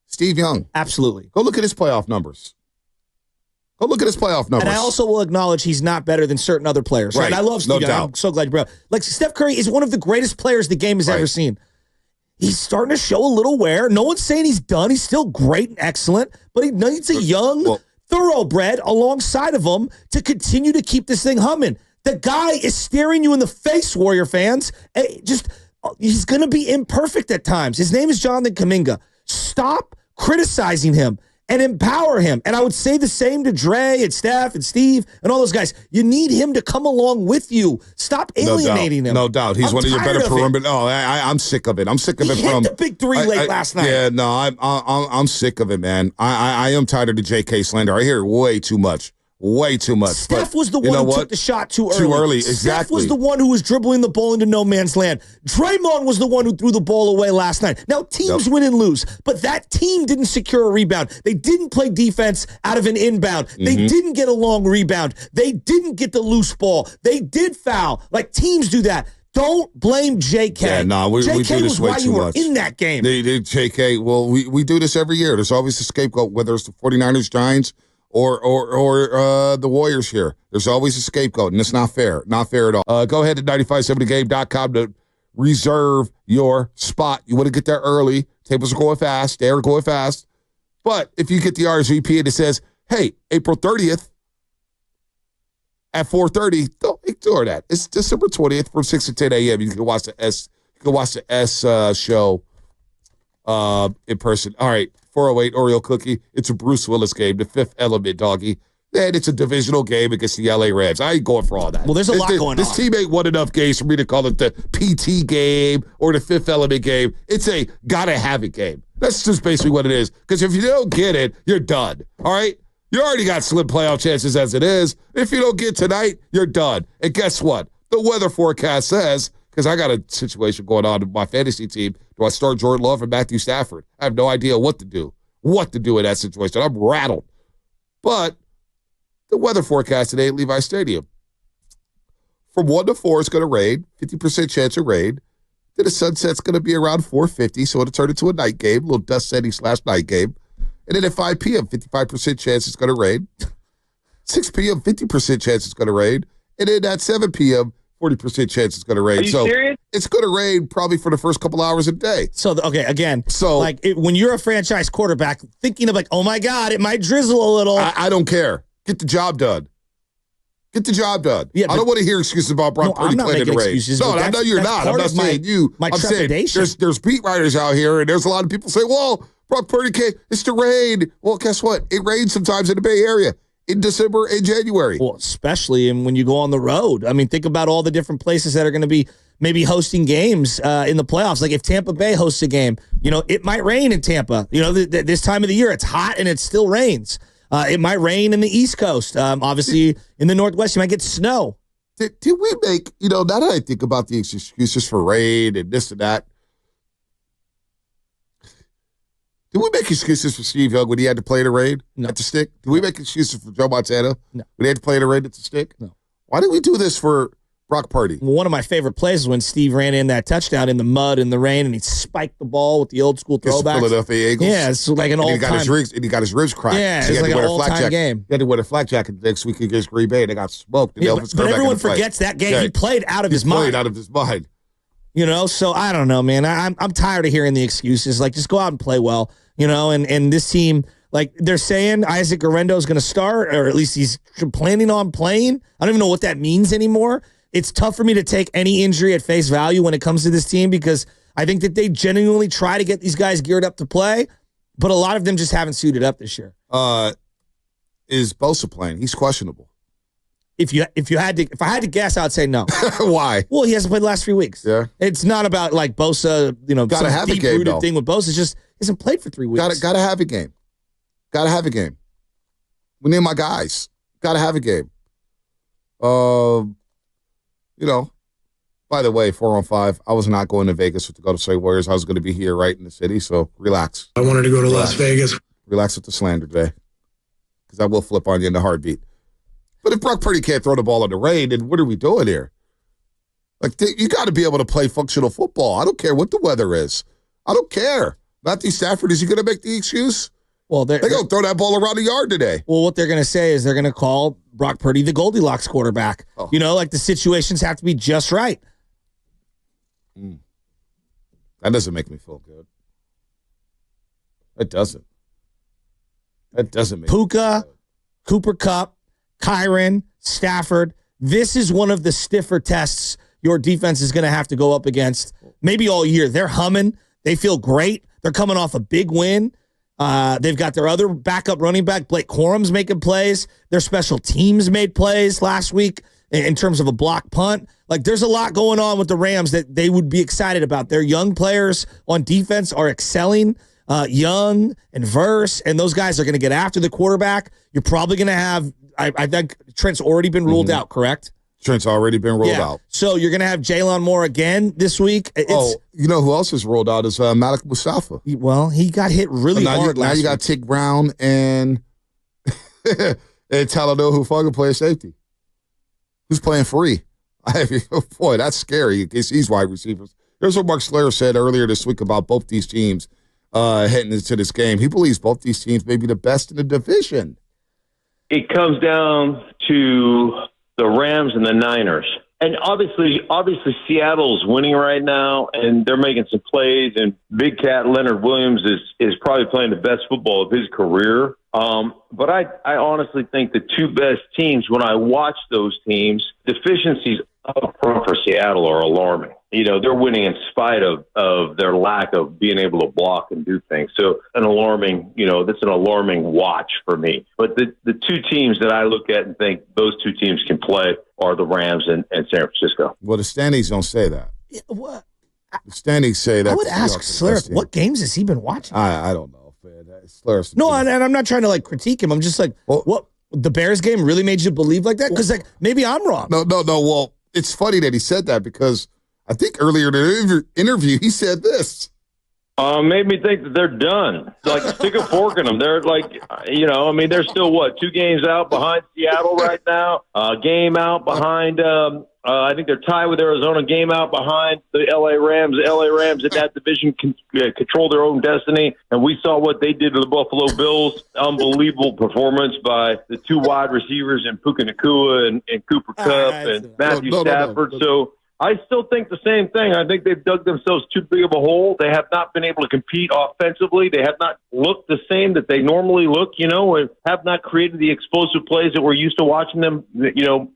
Steve Young. Absolutely. Go look at his playoff numbers. And I also will acknowledge he's not better than certain other players. Right. I love Steve No Young. doubt. I'm so glad you brought up. Like, Steph Curry is one of the greatest players the game has ever seen. He's starting to show a little wear. No one's saying he's done. He's still great and excellent, but he needs a young thoroughbred alongside of him to continue to keep this thing humming. The guy is staring you in the face, Warrior fans. He's going to be imperfect at times. His name is Jonathan Kuminga. Stop criticizing him and empower him. And I would say the same to Dre and Steph and Steve and all those guys. You need him to come along with you. Stop alienating him. No doubt. He's one of your better perimeter. No, I'm sick of it. I'm sick of it He hit the big three late last night. Yeah, no, I'm sick of it, man. I am tired of the JK slander. I hear it way too much. Way too much. Steph was the one who took the shot too early. Too early, exactly. Steph was the one who was dribbling the ball into no man's land. Draymond was the one who threw the ball away last night. Now, teams win and lose, but that team didn't secure a rebound. They didn't play defense out of an inbound. They didn't get a long rebound. They didn't get the loose ball. They did foul. Like, teams do that. Don't blame JK. Yeah, no, we do this way too much. In that game. JK, well, we do this every year. There's always a scapegoat, whether it's the 49ers, Giants, or the Warriors here. There's always a scapegoat, and it's not fair. Not fair at all. Go ahead to 957thegame.com to reserve your spot. You want to get there early. Tables are going fast. They're going fast. But if you get the RSVP and it says, hey, April 30th at 4:30, don't ignore that. It's December 20th from 6 to 10 a.m. You can watch the S show in person. All right. 408 Oreo Cookie. It's a Bruce Willis game, the Fifth Element, doggy. And it's a divisional game against the LA Rams. I ain't going for all that. Well, there's a lot going on. This team ain't won enough games for me to call it the PT game or the Fifth Element game. It's a gotta have it game. That's just basically what it is. Because if you don't get it, you're done. All right? You already got slim playoff chances as it is. If you don't get tonight, you're done. And guess what? The weather forecast says, because I got a situation going on in my fantasy team. Do I start Jordan Love and Matthew Stafford? I have no idea what to do in that situation. I'm rattled. But the weather forecast today at Levi Stadium. From 1 to 4, it's going to rain, 50% chance of rain. Then the sunset's going to be around 4:50, so it'll turn into a night game, a little dust setting / night game. And then at 5 p.m., 55% chance it's going to rain. 6 p.m., 50% chance it's going to rain. And then at 7 p.m., 40% chance it's going to rain. Are you serious? It's going to rain probably for the first couple hours a day. So, when you're a franchise quarterback, thinking of like, oh my God, it might drizzle a little. I don't care. Get the job done. Get the job done. Yeah, I don't want to hear excuses about Brock Purdy playing in the rain. No, I know you're not. I'm not saying you. I'm saying there's beat writers out here, and there's a lot of people say, well, Brock Purdy can't. It's the rain. Well, guess what? It rains sometimes in the Bay Area in December and January. Well, especially when you go on the road. I mean, think about all the different places that are going to be maybe hosting games in the playoffs. Like if Tampa Bay hosts a game, it might rain in Tampa. This time of the year, it's hot and it still rains. It might rain in the East Coast. Obviously, in the Northwest, you might get snow. Did we make, now that I think about the excuses for rain and this and that, did we make excuses for Steve Young when he had to play in the rain at the stick? Did we make excuses for Joe Montana when he had to play in the rain at the stick? No. Why did we do this for Brock Purdy? Well, one of my favorite plays is when Steve ran in that touchdown in the mud and the rain, and he spiked the ball with the old school throwbacks. Philadelphia Eagles. Yeah, it's like an all-time. And he got his ribs cracked. Yeah, it's like an all-time game. He had to wear a flak jacket next week against Green Bay. They got smoked. Yeah, but everyone forgets that game. He played out of his mind. Played out of his mind. So I don't know, man. I'm tired of hearing the excuses. Like, just go out and play well, and this team, like they're saying Isaac Guerrero is going to start, or at least he's planning on playing. I don't even know what that means anymore. It's tough for me to take any injury at face value when it comes to this team because I think that they genuinely try to get these guys geared up to play, but a lot of them just haven't suited up this year. Is Bosa playing? He's questionable. If I had to guess, I would say no. Why? Well, he hasn't played the last 3 weeks. Yeah. It's not about like Bosa, gotta have a game, deep-rooted though. thing with Bosa. It's just he hasn't played for 3 weeks. Gotta have a game. Gotta have a game. We need my guys. Gotta have a game. By the way, 4-on-5, I was not going to Vegas to go to say Warriors. I was going to be here right in the city, so relax. I wanted to go to Las Vegas. Relax with the slander today, because I will flip on you in the heartbeat. But if Brock Purdy can't throw the ball in the rain, then what are we doing here? Like, you got to be able to play functional football. I don't care what the weather is. I don't care. Matthew Stafford, is he going to make the excuse? Well, they're going to throw that ball around the yard today. Well, what they're going to say is they're going to call Brock Purdy the Goldilocks quarterback. Oh. Like the situations have to be just right. That doesn't make me feel good. It doesn't. That doesn't make Puka, Cooper Kupp, Kyron, Stafford. This is one of the stiffer tests your defense is going to have to go up against maybe all year. They're humming. They feel great. They're coming off a big win. They've got their other backup running back, Blake Corum's making plays. Their special teams made plays last week in terms of a block punt. Like, there's a lot going on with the Rams that they would be excited about. Their young players on defense are excelling. Young and Verse, and those guys are going to get after the quarterback. You're probably going to have, I think Trent's already been ruled out, correct? Trent's already been ruled out. So you're going to have Jalen Moore again this week. You know who else is ruled out is Malik Mustafa. Well, he got hit really hard last week. Now you got Tick Brown and Talanoa Hufanga playing safety. Who's playing free? Boy, that's scary against these wide receivers. Here's what Mark Schlereth said earlier this week about both these teams heading into this game. He believes both these teams may be the best in the division. It comes down to the Rams and the Niners. And obviously Seattle's winning right now, and they're making some plays, and Big Cat Leonard Williams is probably playing the best football of his career. But I honestly think the two best teams, when I watch those teams, deficiencies up front for Seattle are alarming. They're winning in spite of their lack of being able to block and do things. So that's an alarming watch for me. But the two teams that I look at and think those two teams can play are the Rams and San Francisco. Well, the standings don't say that. Yeah, what? The standings say that. I would ask Schlereth, what games has he been watching? I don't know. Schlereth. No, and I'm not trying to critique him. I'm just what? The Bears game really made you believe like that? Because maybe I'm wrong. No. Well, it's funny that he said that because I think earlier in the interview he said this. Made me think that they're done. Stick a fork in them. They're they're still 2 games out behind Seattle right now. Game out behind. I think they're tied with Arizona. Game out behind the LA Rams. The LA Rams in that division control their own destiny, and we saw what they did to the Buffalo Bills. Unbelievable performance by the 2 wide receivers in Puka Nacua and Cooper Kupp and Matthew Stafford. So I still think the same thing. I think they've dug themselves too big of a hole. They have not been able to compete offensively. They have not looked the same that they normally look, and have not created the explosive plays that we're used to watching them,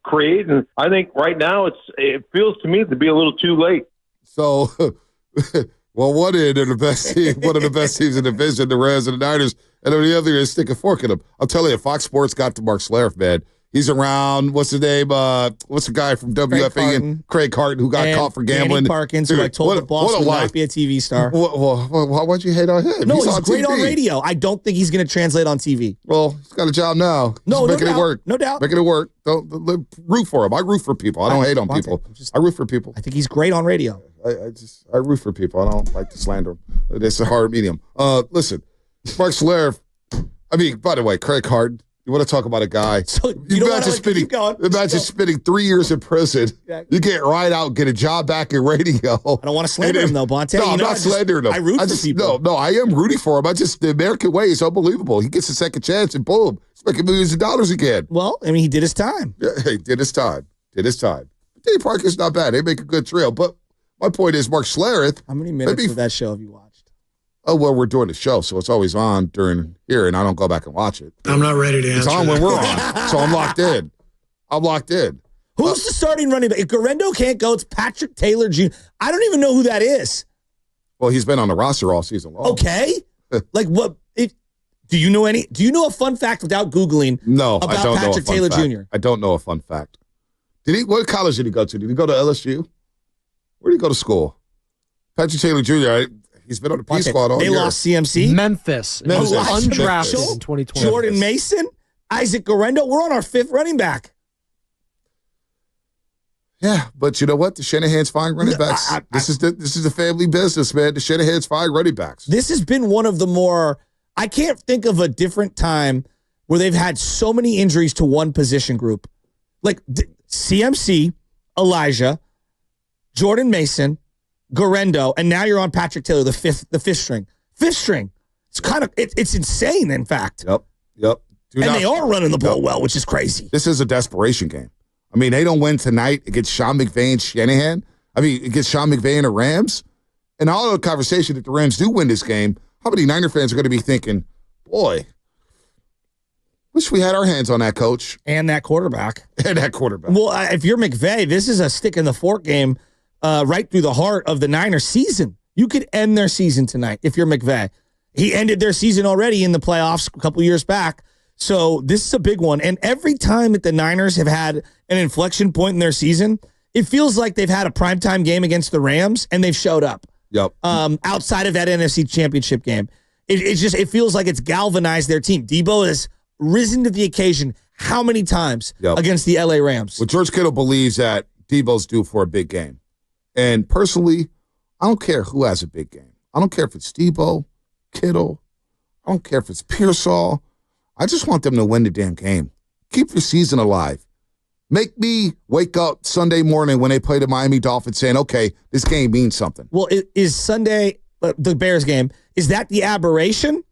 create. And I think right now it feels to me to be a little too late. So, well, one of the best teams in the division, the Rams and the Niners, and then the other is stick a fork in them. I'll tell you, Fox Sports got to Mark Schlereth, man. He's around, what's his name? What's the guy from WFA? Craig Carton, who got caught for gambling. Danny Parkins, who I told the boss would not be a TV star. Why'd you hate on him? No, he's great on radio. I don't think he's going to translate on TV. Well, he's got a job now. No making doubt. It work. No doubt. Making it work. Don't root for him. I root for people. I don't hate on people. I root for people. I think he's great on radio. I root for people. I don't like to slander them. It's a hard medium. Listen, Mark Schlereth. By the way, Craig Carton. You want to talk about a guy? So you imagine spending 3 years in prison. Exactly. You get right out, get a job back in radio. I don't want to slander him though, Bonte. No, I'm not slandering him. I root for people. No, I am rooting for him. The American way is unbelievable. He gets a second chance and boom, he's making millions of dollars again. Well, he did his time. Yeah, he did his time. Danny Parker's not bad. They make a good trio. But my point is, Mark Schlereth. How many minutes of that show have you watched? Oh, well, we're doing the show, so it's always on during here, and I don't go back and watch it. I'm not ready to answer. It's on when we're on, so I'm locked in. Who's the starting running back? If Garendo can't go, it's Patrick Taylor Jr. I don't even know who that is. Well, he's been on the roster all season long. Okay. What? Do you know a fun fact without Googling? No, about I don't Patrick know a fun Taylor fact. Jr.? I don't know a fun fact. What college did he go to? Did he go to LSU? Where did he go to school? Patrick Taylor Jr., he's been on the P squad all year. They lost CMC. Memphis. Undrafted in 2020. Jordan Mason, Isaac Garendo. We're on our 5th running back. Yeah, but you know what? The Shanahan's fine running backs. This is the family business, man. The Shanahan's fine running backs. This has been one of the more. I can't think of a different time where they've had so many injuries to one position group, like CMC, Elijah, Jordan Mason, Garendo, and now you're on Patrick Taylor, the fifth string. fifth string. It's insane, in fact. Yep. They are running the ball well, which is crazy. This is a desperation game. I mean, they don't win tonight against Sean McVay and Shanahan. Against Sean McVay and the Rams. And all the conversation that the Rams do win this game, how many Niner fans are going to be thinking, boy, wish we had our hands on that coach. And that quarterback. Well, if you're McVay, this is a stick in the fork game right through the heart of the Niners season. You could end their season tonight if you're McVay. He ended their season already in the playoffs a couple years back. So this is a big one. And every time that the Niners have had an inflection point in their season, it feels like they've had a primetime game against the Rams and they've showed up. Yep. Outside of that NFC Championship game. It feels like it's galvanized their team. Deebo has risen to the occasion how many times against the LA Rams? Well, George Kittle believes that Deebo's due for a big game. And personally, I don't care who has a big game. I don't care if it's Deebo, Kittle. I don't care if it's Pearsall. I just want them to win the damn game. Keep your season alive. Make me wake up Sunday morning when they play the Miami Dolphins saying, okay, this game means something. Well, is Sunday, the Bears game, is that the aberration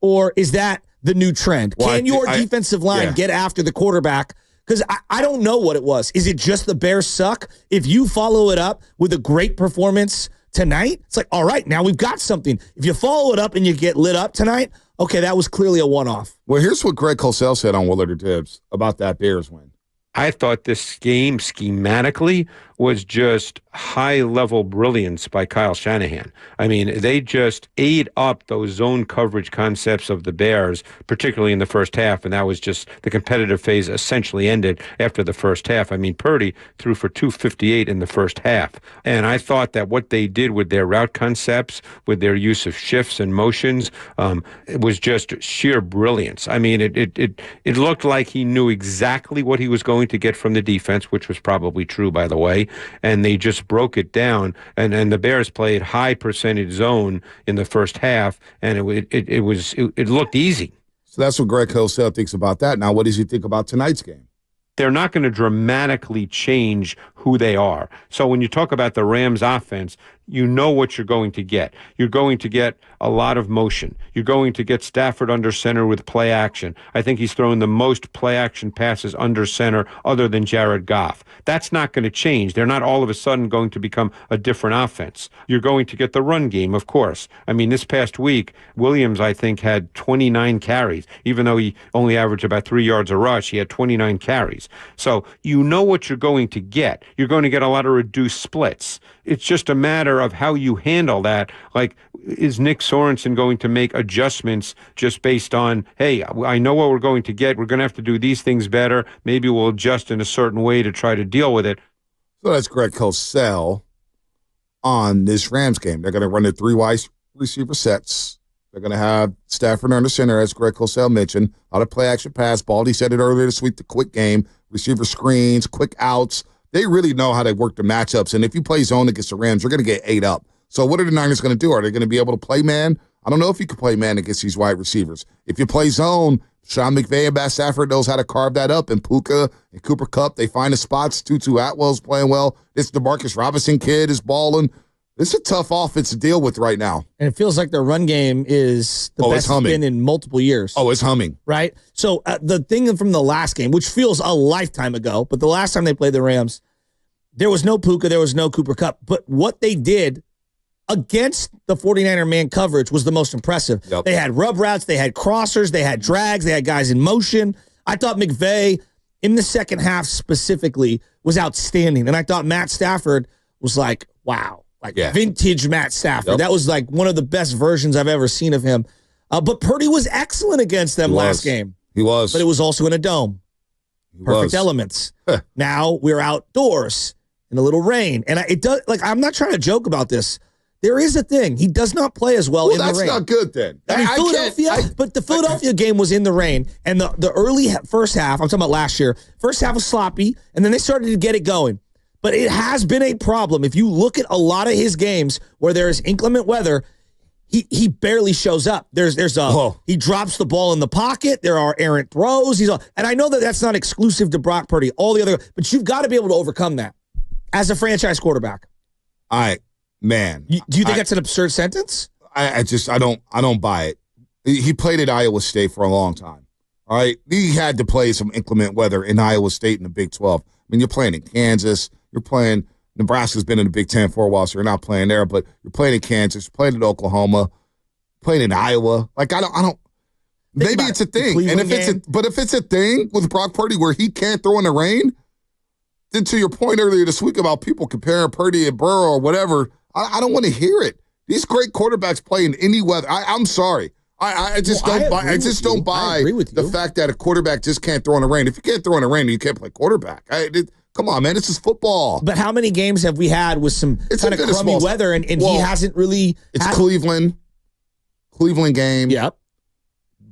or is that the new trend? Well, Can your defensive line get after the quarterback? Because I don't know what it was. Is it just the Bears suck? If you follow it up with a great performance tonight, it's like, all right, now we've got something. If you follow it up and you get lit up tonight, okay, that was clearly a one-off. Well, here's what Greg Cosell said on Willard or Dibs about that Bears win. I thought this game schematically was just high-level brilliance by Kyle Shanahan. I mean, they just ate up those zone coverage concepts of the Bears, particularly in the first half, and that was just the competitive phase essentially ended after the first half. I mean, Purdy threw for 258 in the first half, and I thought that what they did with their route concepts, with their use of shifts and motions, it was just sheer brilliance. I mean, it looked like he knew exactly what he was going to get from the defense, which was probably true, by the way, and they just broke it down. And the Bears played high percentage zone in the first half, and it looked easy. So that's what Greg Cosell thinks about that. Now, what does he think about tonight's game? They're not going to dramatically change who they are. So when you talk about the Rams offense, you know what you're going to get. You're going to get a lot of motion. You're going to get Stafford under center with play action. I think he's thrown the most play action passes under center other than Jared Goff. That's not going to change. They're not all of a sudden going to become a different offense. You're going to get the run game, of course. I mean, this past week, Williams, I think, had 29 carries. Even though he only averaged about 3 yards a rush, he had 29 carries. So you know what you're going to get. You're going to get a lot of reduced splits. It's just a matter of how you handle that. Like, is Nick Sorensen going to make adjustments just based on, hey, I know what we're going to get. We're going to have to do these things better. Maybe we'll adjust in a certain way to try to deal with it. So that's Greg Cosell on this Rams game. They're going to run the 3 wide receiver sets. They're going to have Stafford under center, as Greg Cosell mentioned. A lot of play action pass. Baldy said it earlier this week, the quick game, receiver screens, quick outs. They really know how to work the matchups. And if you play zone against the Rams, you're going to get ate up. So what are the Niners going to do? Are they going to be able to play man? I don't know if you can play man against these wide receivers. If you play zone, Sean McVay and Matt Stafford knows how to carve that up. And Puka and Cooper Kupp, they find the spots. Tutu Atwell's playing well. This DeMarcus Robinson kid is balling. This is a tough offense to deal with right now. And it feels like their run game is the best it's been in multiple years. Oh, it's humming. Right? So the thing from the last game, which feels a lifetime ago, but the last time they played the Rams, there was no Puka, there was no Cooper Kupp. But what they did against the 49er man coverage was the most impressive. Yep. They had rub routes, they had crossers, they had drags, they had guys in motion. I thought McVay, in the second half specifically, was outstanding. And I thought Matt Stafford was like, wow, vintage Matt Stafford. Yep. That was like one of the best versions I've ever seen of him. But Purdy was excellent against them last game. He was. But it was also in a dome. Perfect elements. Now we're outdoors in a little rain. And it does, like, I'm not trying to joke about this. There is a thing. He does not play as well in the rain. That's not good then. I mean, but the Philadelphia game was in the rain, and the early first half, I'm talking about last year, first half was sloppy, and then they started to get it going. But it has been a problem. If you look at a lot of his games where there is inclement weather, he barely shows up. He drops the ball in the pocket. There are errant throws. And I know that that's not exclusive to Brock Purdy, all the other, but you've got to be able to overcome that as a franchise quarterback. Man. Do you think that's an absurd sentence? I don't buy it. He played at Iowa State for a long time. All right, he had to play some inclement weather in Iowa State in the Big 12. I mean, you're playing in Kansas. You're playing. Nebraska's been in the Big 10 for a while, so you're not playing there. But you're playing in Kansas. You're playing in Oklahoma. Playing in Iowa. Like I don't. Maybe it's a thing, and if it's a thing with Brock Purdy where he can't throw in the rain, then to your point earlier this week about people comparing Purdy and Burrow or whatever, I don't want to hear it. These great quarterbacks play in any weather. I'm sorry. I just don't buy the fact that a quarterback just can't throw in the rain. If you can't throw in the rain, you can't play quarterback. Come on, man. This is football. But how many games have we had with some kind of crummy weather and he hasn't really... It's Cleveland game. Yep.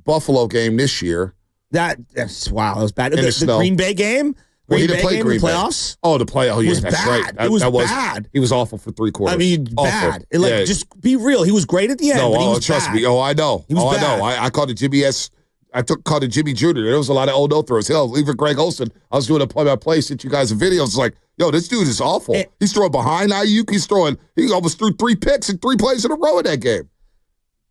Buffalo game this year. That's wow. That was bad. The Green Bay game? He didn't play Green Bay. Playoffs? Oh, the playoffs. Was that's bad. right. It was bad. He was awful for 3 quarters. I mean, awful. bad. Just be real. He was great at the end, but he was trust bad. me. Oh, I know. He was bad. I know. I called it Jimmy S. Called it Jimmy Jr. There was a lot of old no throws. Hell, even Greg Olson. I was doing a play-by-play, sent you guys a video. It's like, yo, this dude is awful. He's throwing behind Ayuk. He almost threw 3 picks in 3 plays in a row in that game.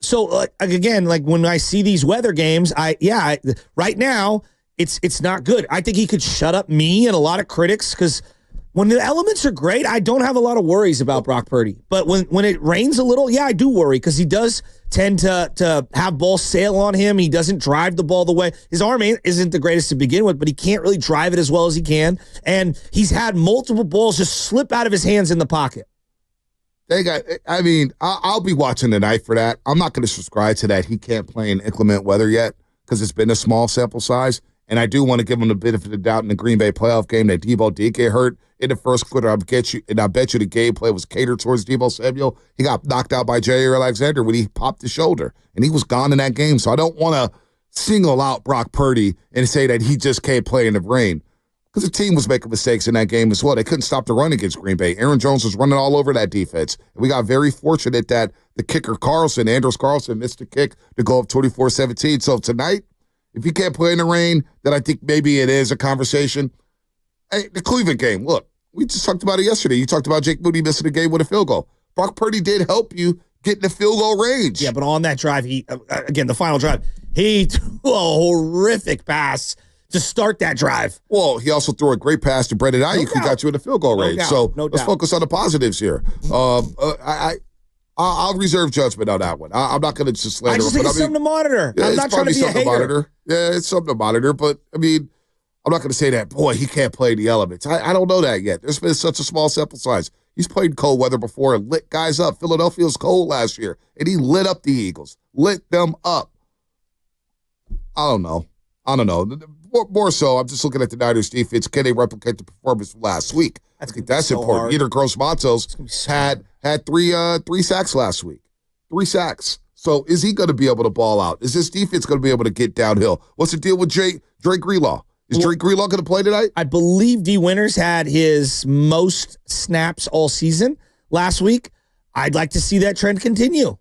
So again, like when I see these weather games, right now it's not good. I think he could shut up me and a lot of critics because when the elements are great, I don't have a lot of worries about Brock Purdy. But when it rains a little, I do worry because he does tend to have balls sail on him. He doesn't drive the ball the way his arm isn't the greatest to begin with, but he can't really drive it as well as he can. And he's had multiple balls just slip out of his hands in the pocket. I'll be watching tonight for that. I'm not going to subscribe to that. He can't play in inclement weather yet because it's been a small sample size. And I do want to give him the benefit of the doubt in the Green Bay playoff game that Deebo did get hurt in the first quarter. I bet you the game play was catered towards Deebo Samuel. He got knocked out by Jair Alexander when he popped his shoulder, and he was gone in that game. So I don't want to single out Brock Purdy and say that he just can't play in the rain because the team was making mistakes in that game as well. They couldn't stop the run against Green Bay. Aaron Jones was running all over that defense. And we got very fortunate that the kicker Anders Carlson, missed the kick to go up 24-17. So tonight, if you can't play in the rain, then I think maybe it is a conversation. Hey, the Cleveland game, look, we just talked about it yesterday. You talked about Jake Moody missing the game with a field goal. Brock Purdy did help you get in the field goal range. Yeah, but on that drive, the final drive, he threw a horrific pass to start that drive. Well, he also threw a great pass to Brandon Ayuk, who got you in the field goal range. Let's focus on the positives here. I'll reserve judgment on that one. I'm not going to just slander him. I just think it's something to monitor. Yeah, I'm not trying to be a hater. Yeah, it's something to monitor. But, I mean, I'm not going to say that, boy, he can't play the elements. I don't know that yet. There's been such a small sample size. He's played cold weather before and lit guys up. Philadelphia was cold last year, and he lit up the Eagles. Lit them up. I don't know. More so, I'm just looking at the Niners defense. Can they replicate the performance from last week? I think that's so important. Hard. Either Gross Matos had 3 sacks last week. 3 sacks. So is he going to be able to ball out? Is this defense going to be able to get downhill? What's the deal with Drake Greenlaw? Is Drake Greenlaw going to play tonight? I believe D. Winters had his most snaps all season last week. I'd like to see that trend continue.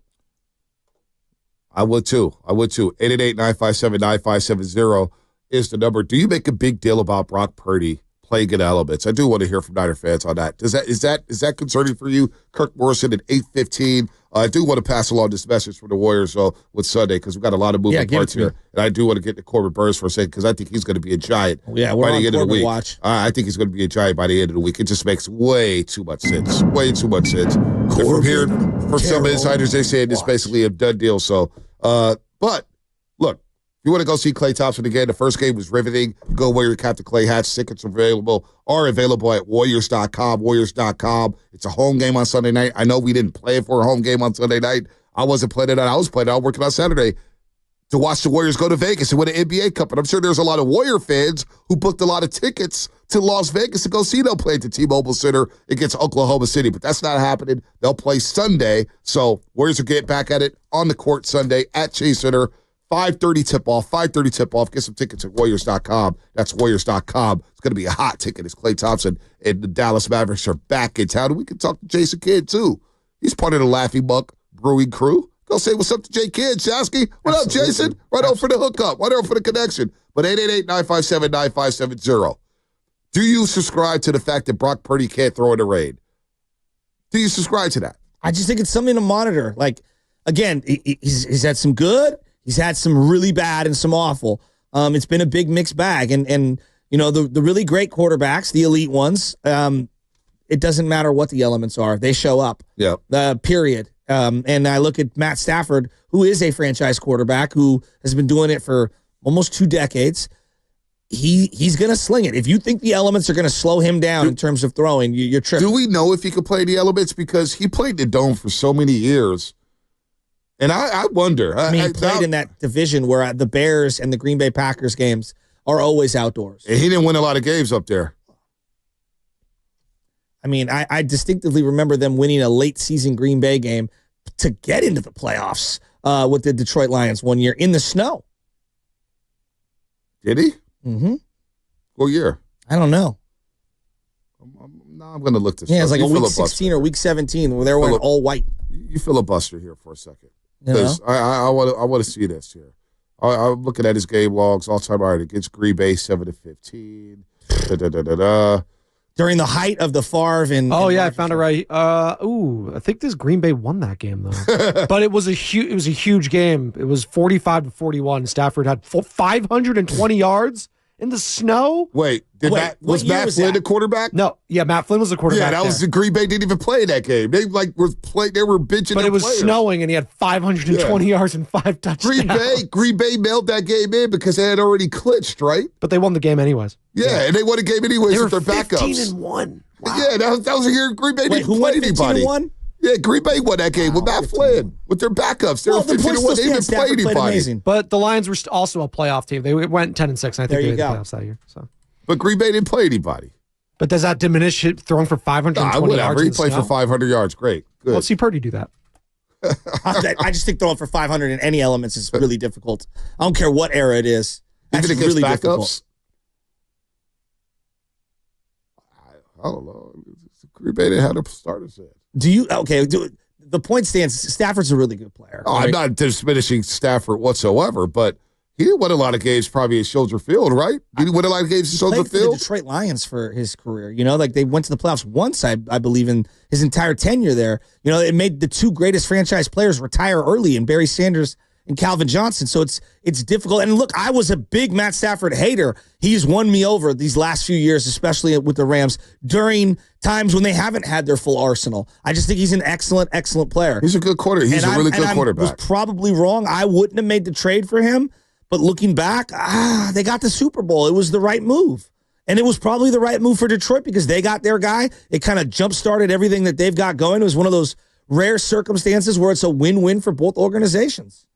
I would too. 888-957-9570 is the number. Do you make a big deal about Brock Purdy playing in elements? I do want to hear from Niner fans on that. Is that concerning for you? Kirk Morrison at 8:15. I do want to pass along this message from the Warriors with Sunday because we've got a lot of moving parts here. And I do want to get to Corbin Burns for a second because I think he's going to be a giant by the end of the week. Watch. I think he's going to be a giant by the end of the week. It just makes way too much sense. Way too much sense. And from here, from some insiders, they say it's basically a done deal. So, but look, if you want to go see Klay Thompson again, the first game was riveting. Go wear your Captain Clay hats. Tickets are available at Warriors.com. Warriors.com. It's a home game on Sunday night. I know we didn't play it for a home game on Sunday night. I wasn't playing it out. I was playing it out working on Saturday to watch the Warriors go to Vegas and win an NBA Cup. And I'm sure there's a lot of Warrior fans who booked a lot of tickets to Las Vegas to go see them play at the T-Mobile Center against Oklahoma City. But that's not happening. They'll play Sunday. So Warriors will get back at it on the court Sunday at Chase Center. 5:30 tip-off. Get some tickets at Warriors.com. That's Warriors.com. It's going to be a hot ticket as Klay Thompson and the Dallas Mavericks are back in town. And we can talk to Jason Kidd, too. He's part of the Laughing Buck Brewing crew. Go say what's up to Jay Kidd, Shasky. What up, Jason? Right on for the hookup. Right on for the connection. But 888-957-9570. Do you subscribe to the fact that Brock Purdy can't throw in the rain? Do you subscribe to that? I just think it's something to monitor. Like, again, he's had some good, he's had some really bad and some awful. It's been a big mixed bag. And the really great quarterbacks, the elite ones, it doesn't matter what the elements are. They show up. Yeah. Period. And I look at Matt Stafford, who is a franchise quarterback who has been doing it for almost 2 decades. He's going to sling it. If you think the elements are going to slow him down in terms of throwing, you're tripping. Do we know if he could play the elements? Because he played the Dome for so many years. And I wonder. He played in that division where the Bears and the Green Bay Packers games are always outdoors. And he didn't win a lot of games up there. I mean, I distinctively remember them winning a late season Green Bay game to get into the playoffs with the Detroit Lions one year in the snow. Did he? Mm-hmm. What year? I don't know. I'm going to look this up. Yeah, it's like a week 16 or week 17 where they were wearing all white. You filibuster here for a second. Because I want to see this here. I'm looking at his game logs all time. All right, against Green Bay, 7-15. During the height of the Favre and I found it right. I think this Green Bay won that game though, but it was a huge game. It was 45-41. Stafford had 520 yards in the snow. Wait, was Matt Flynn the quarterback? No, Matt Flynn was the quarterback. Yeah, that was the Green Bay didn't even play that game. They were bitching. But it was players. Snowing, and he had 520 yards and 5 touchdowns. Green Bay mailed that game in because they had already clinched, right? But they won the game anyways. Yeah, and they won the game anyways with their backups. 15-1. Wow. Yeah, that was a year Green Bay didn't play anybody. 15-1? Yeah, Green Bay won that game with Matt Flynn with their backups. They were 15-1. They didn't play anybody. But the Lions were also a playoff team. They went 10-6, and I think they made the playoffs that year. So. But Green Bay didn't play anybody. But does that diminish it throwing for 520 yards? He played for 500 yards. Great. Good. Let's see Purdy do that. I just think throwing for 500 in any elements is really difficult. I don't care what era it is. That's Even against really backups? difficult. I don't know. Green Bay didn't have the starters in. The point stands, Stafford's a really good player. Oh, right? I'm not diminishing Stafford whatsoever, but he didn't win a lot of games probably at Soldier Field, right? Did he win a lot of games at Soldier Field? Field? The Detroit Lions for his career. They went to the playoffs once, I believe, in his entire tenure there. It made the 2 greatest franchise players retire early in Barry Sanders and Calvin Johnson. So it's difficult. And look, I was a big Matt Stafford hater. He's won me over these last few years, especially with the Rams, during times when they haven't had their full arsenal. I just think he's an excellent, excellent player. He's a good quarterback. He's a really good quarterback. I was probably wrong. I wouldn't have made the trade for him. But looking back, they got the Super Bowl. It was the right move. And it was probably the right move for Detroit because they got their guy. It kind of jump-started everything that they've got going. It was one of those rare circumstances where it's a win-win for both organizations.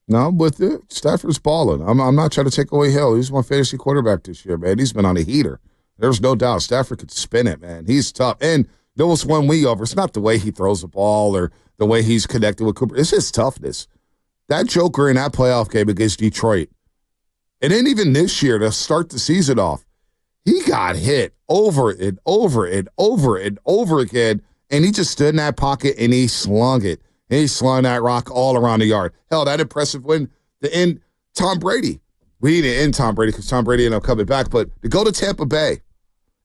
No, I'm with you. Stafford's balling. I'm not trying to take away Hill. He's my fantasy quarterback this year, man. He's been on a heater. There's no doubt. Stafford could spin it, man. He's tough. And there was one we over. It's not the way he throws the ball or the way he's connected with Cooper. It's his toughness. That joker in that playoff game against Detroit, and then even this year to start the season off, he got hit over and over and over and over again, and he just stood in that pocket and he slung it. And he slung that rock all around the yard. Hell, that impressive win to end Tom Brady. We didn't end Tom Brady because Tom Brady ended up coming back, but to go to Tampa Bay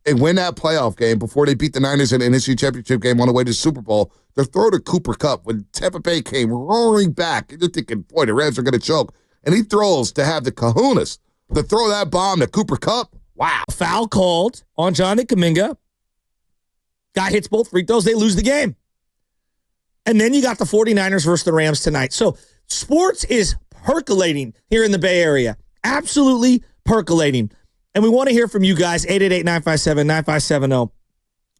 and win that playoff game before they beat the Niners in the NFC Championship game on the way to the Super Bowl, to throw to Cooper Kupp when Tampa Bay came roaring back, and you're thinking, boy, the Rams are going to choke. And he throws to have the kahunas to throw that bomb to Cooper Kupp. Wow. Foul called on Johnny Kuminga. Guy hits both free throws. They lose the game. And then you got the 49ers versus the Rams tonight. So sports is percolating here in the Bay Area. Absolutely percolating. And we want to hear from you guys, 888-957-9570.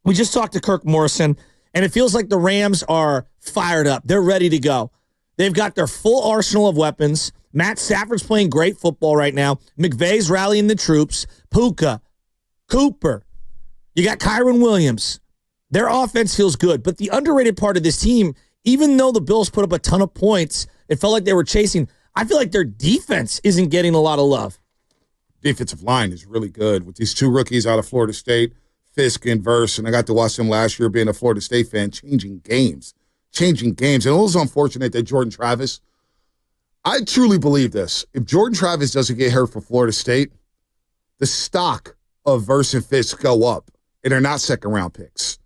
We just talked to Kirk Morrison, and it feels like the Rams are fired up. They're ready to go. They've got their full arsenal of weapons. Matt Stafford's playing great football right now. McVay's rallying the troops. Puka, Cooper. You got Kyron Williams. Their offense feels good, but the underrated part of this team, even though the Bills put up a ton of points, it felt like they were chasing. I feel like their defense isn't getting a lot of love. Defensive line is really good with these 2 rookies out of Florida State, Fisk and Verse, and I got to watch them last year being a Florida State fan, changing games. And it was unfortunate that Jordan Travis, I truly believe this. If Jordan Travis doesn't get hurt for Florida State, the stock of Verse and Fisk go up, and they're not second-round picks.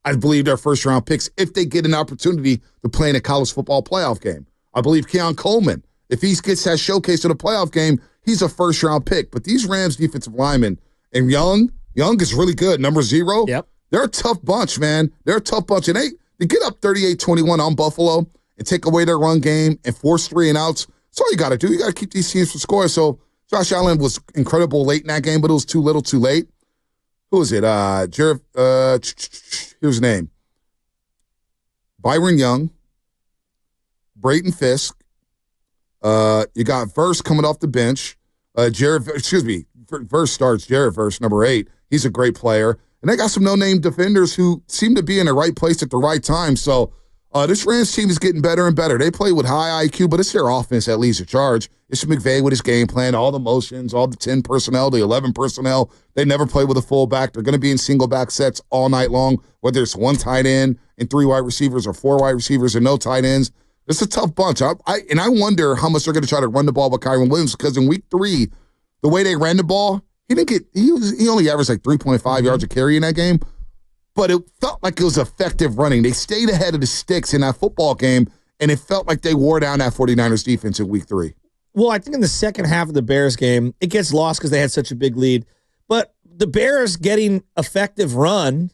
I believe they're first-round picks if they get an opportunity to play in a college football playoff game. I believe Keon Coleman, if he gets that showcase in a playoff game, he's a first-round pick. But these Rams defensive linemen, and Young is really good, number 0. Yep. They're a tough bunch, man. They're a tough bunch. And they get up 38-21 on Buffalo and take away their run game and force 3 and outs. That's all you got to do. You got to keep these teams from scoring. So Josh Allen was incredible late in that game, but it was too little too late. Who was it? Here's his name. Byron Young, Brayton Fisk. You got Verse coming off the bench. Verse starts. Jared Verse, number 8. He's a great player. And they got some no-name defenders who seem to be in the right place at the right time. So this Rams team is getting better and better. They play with high IQ, but it's their offense that leads the charge. It's McVay with his game plan, all the motions, all the 10 personnel, the 11 personnel. They never play with a fullback. They're going to be in single-back sets all night long, whether it's 1 tight end and 3 wide receivers or 4 wide receivers and no tight ends. It's a tough bunch. I wonder how much they're going to try to run the ball with Kyron Williams, because in week 3, the way they ran the ball, he only averaged like 3.5 yards a carry in that game, but it felt like it was effective running. They stayed ahead of the sticks in that football game, and it felt like they wore down that 49ers defense in week 3. Well, I think in the second half of the Bears game, it gets lost because they had such a big lead. But the Bears getting effective run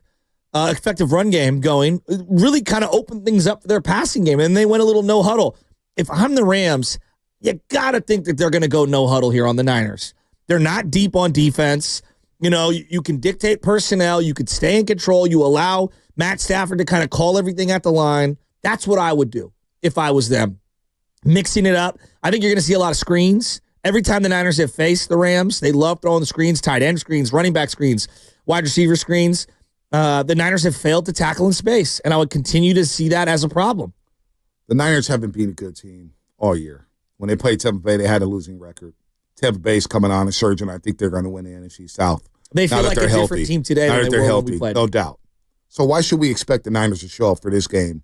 game going really kind of opened things up for their passing game, and they went a little no huddle. If I'm the Rams, you got to think that they're going to go no huddle here on the Niners. They're not deep on defense. You know, you can dictate personnel. You could stay in control. You allow Matt Stafford to kind of call everything at the line. That's what I would do if I was them. Mixing it up. I think you're going to see a lot of screens. Every time the Niners have faced the Rams, they love throwing the screens, tight end screens, running back screens, wide receiver screens. The Niners have failed to tackle in space, and I would continue to see that as a problem. The Niners haven't been a good team all year. When they played Tampa Bay, they had a losing record. Tampa Bay's coming on and surging. I think they're going to win the NFC South. They feel like a different team today than they were when we played. No doubt. So why should we expect the Niners to show up for this game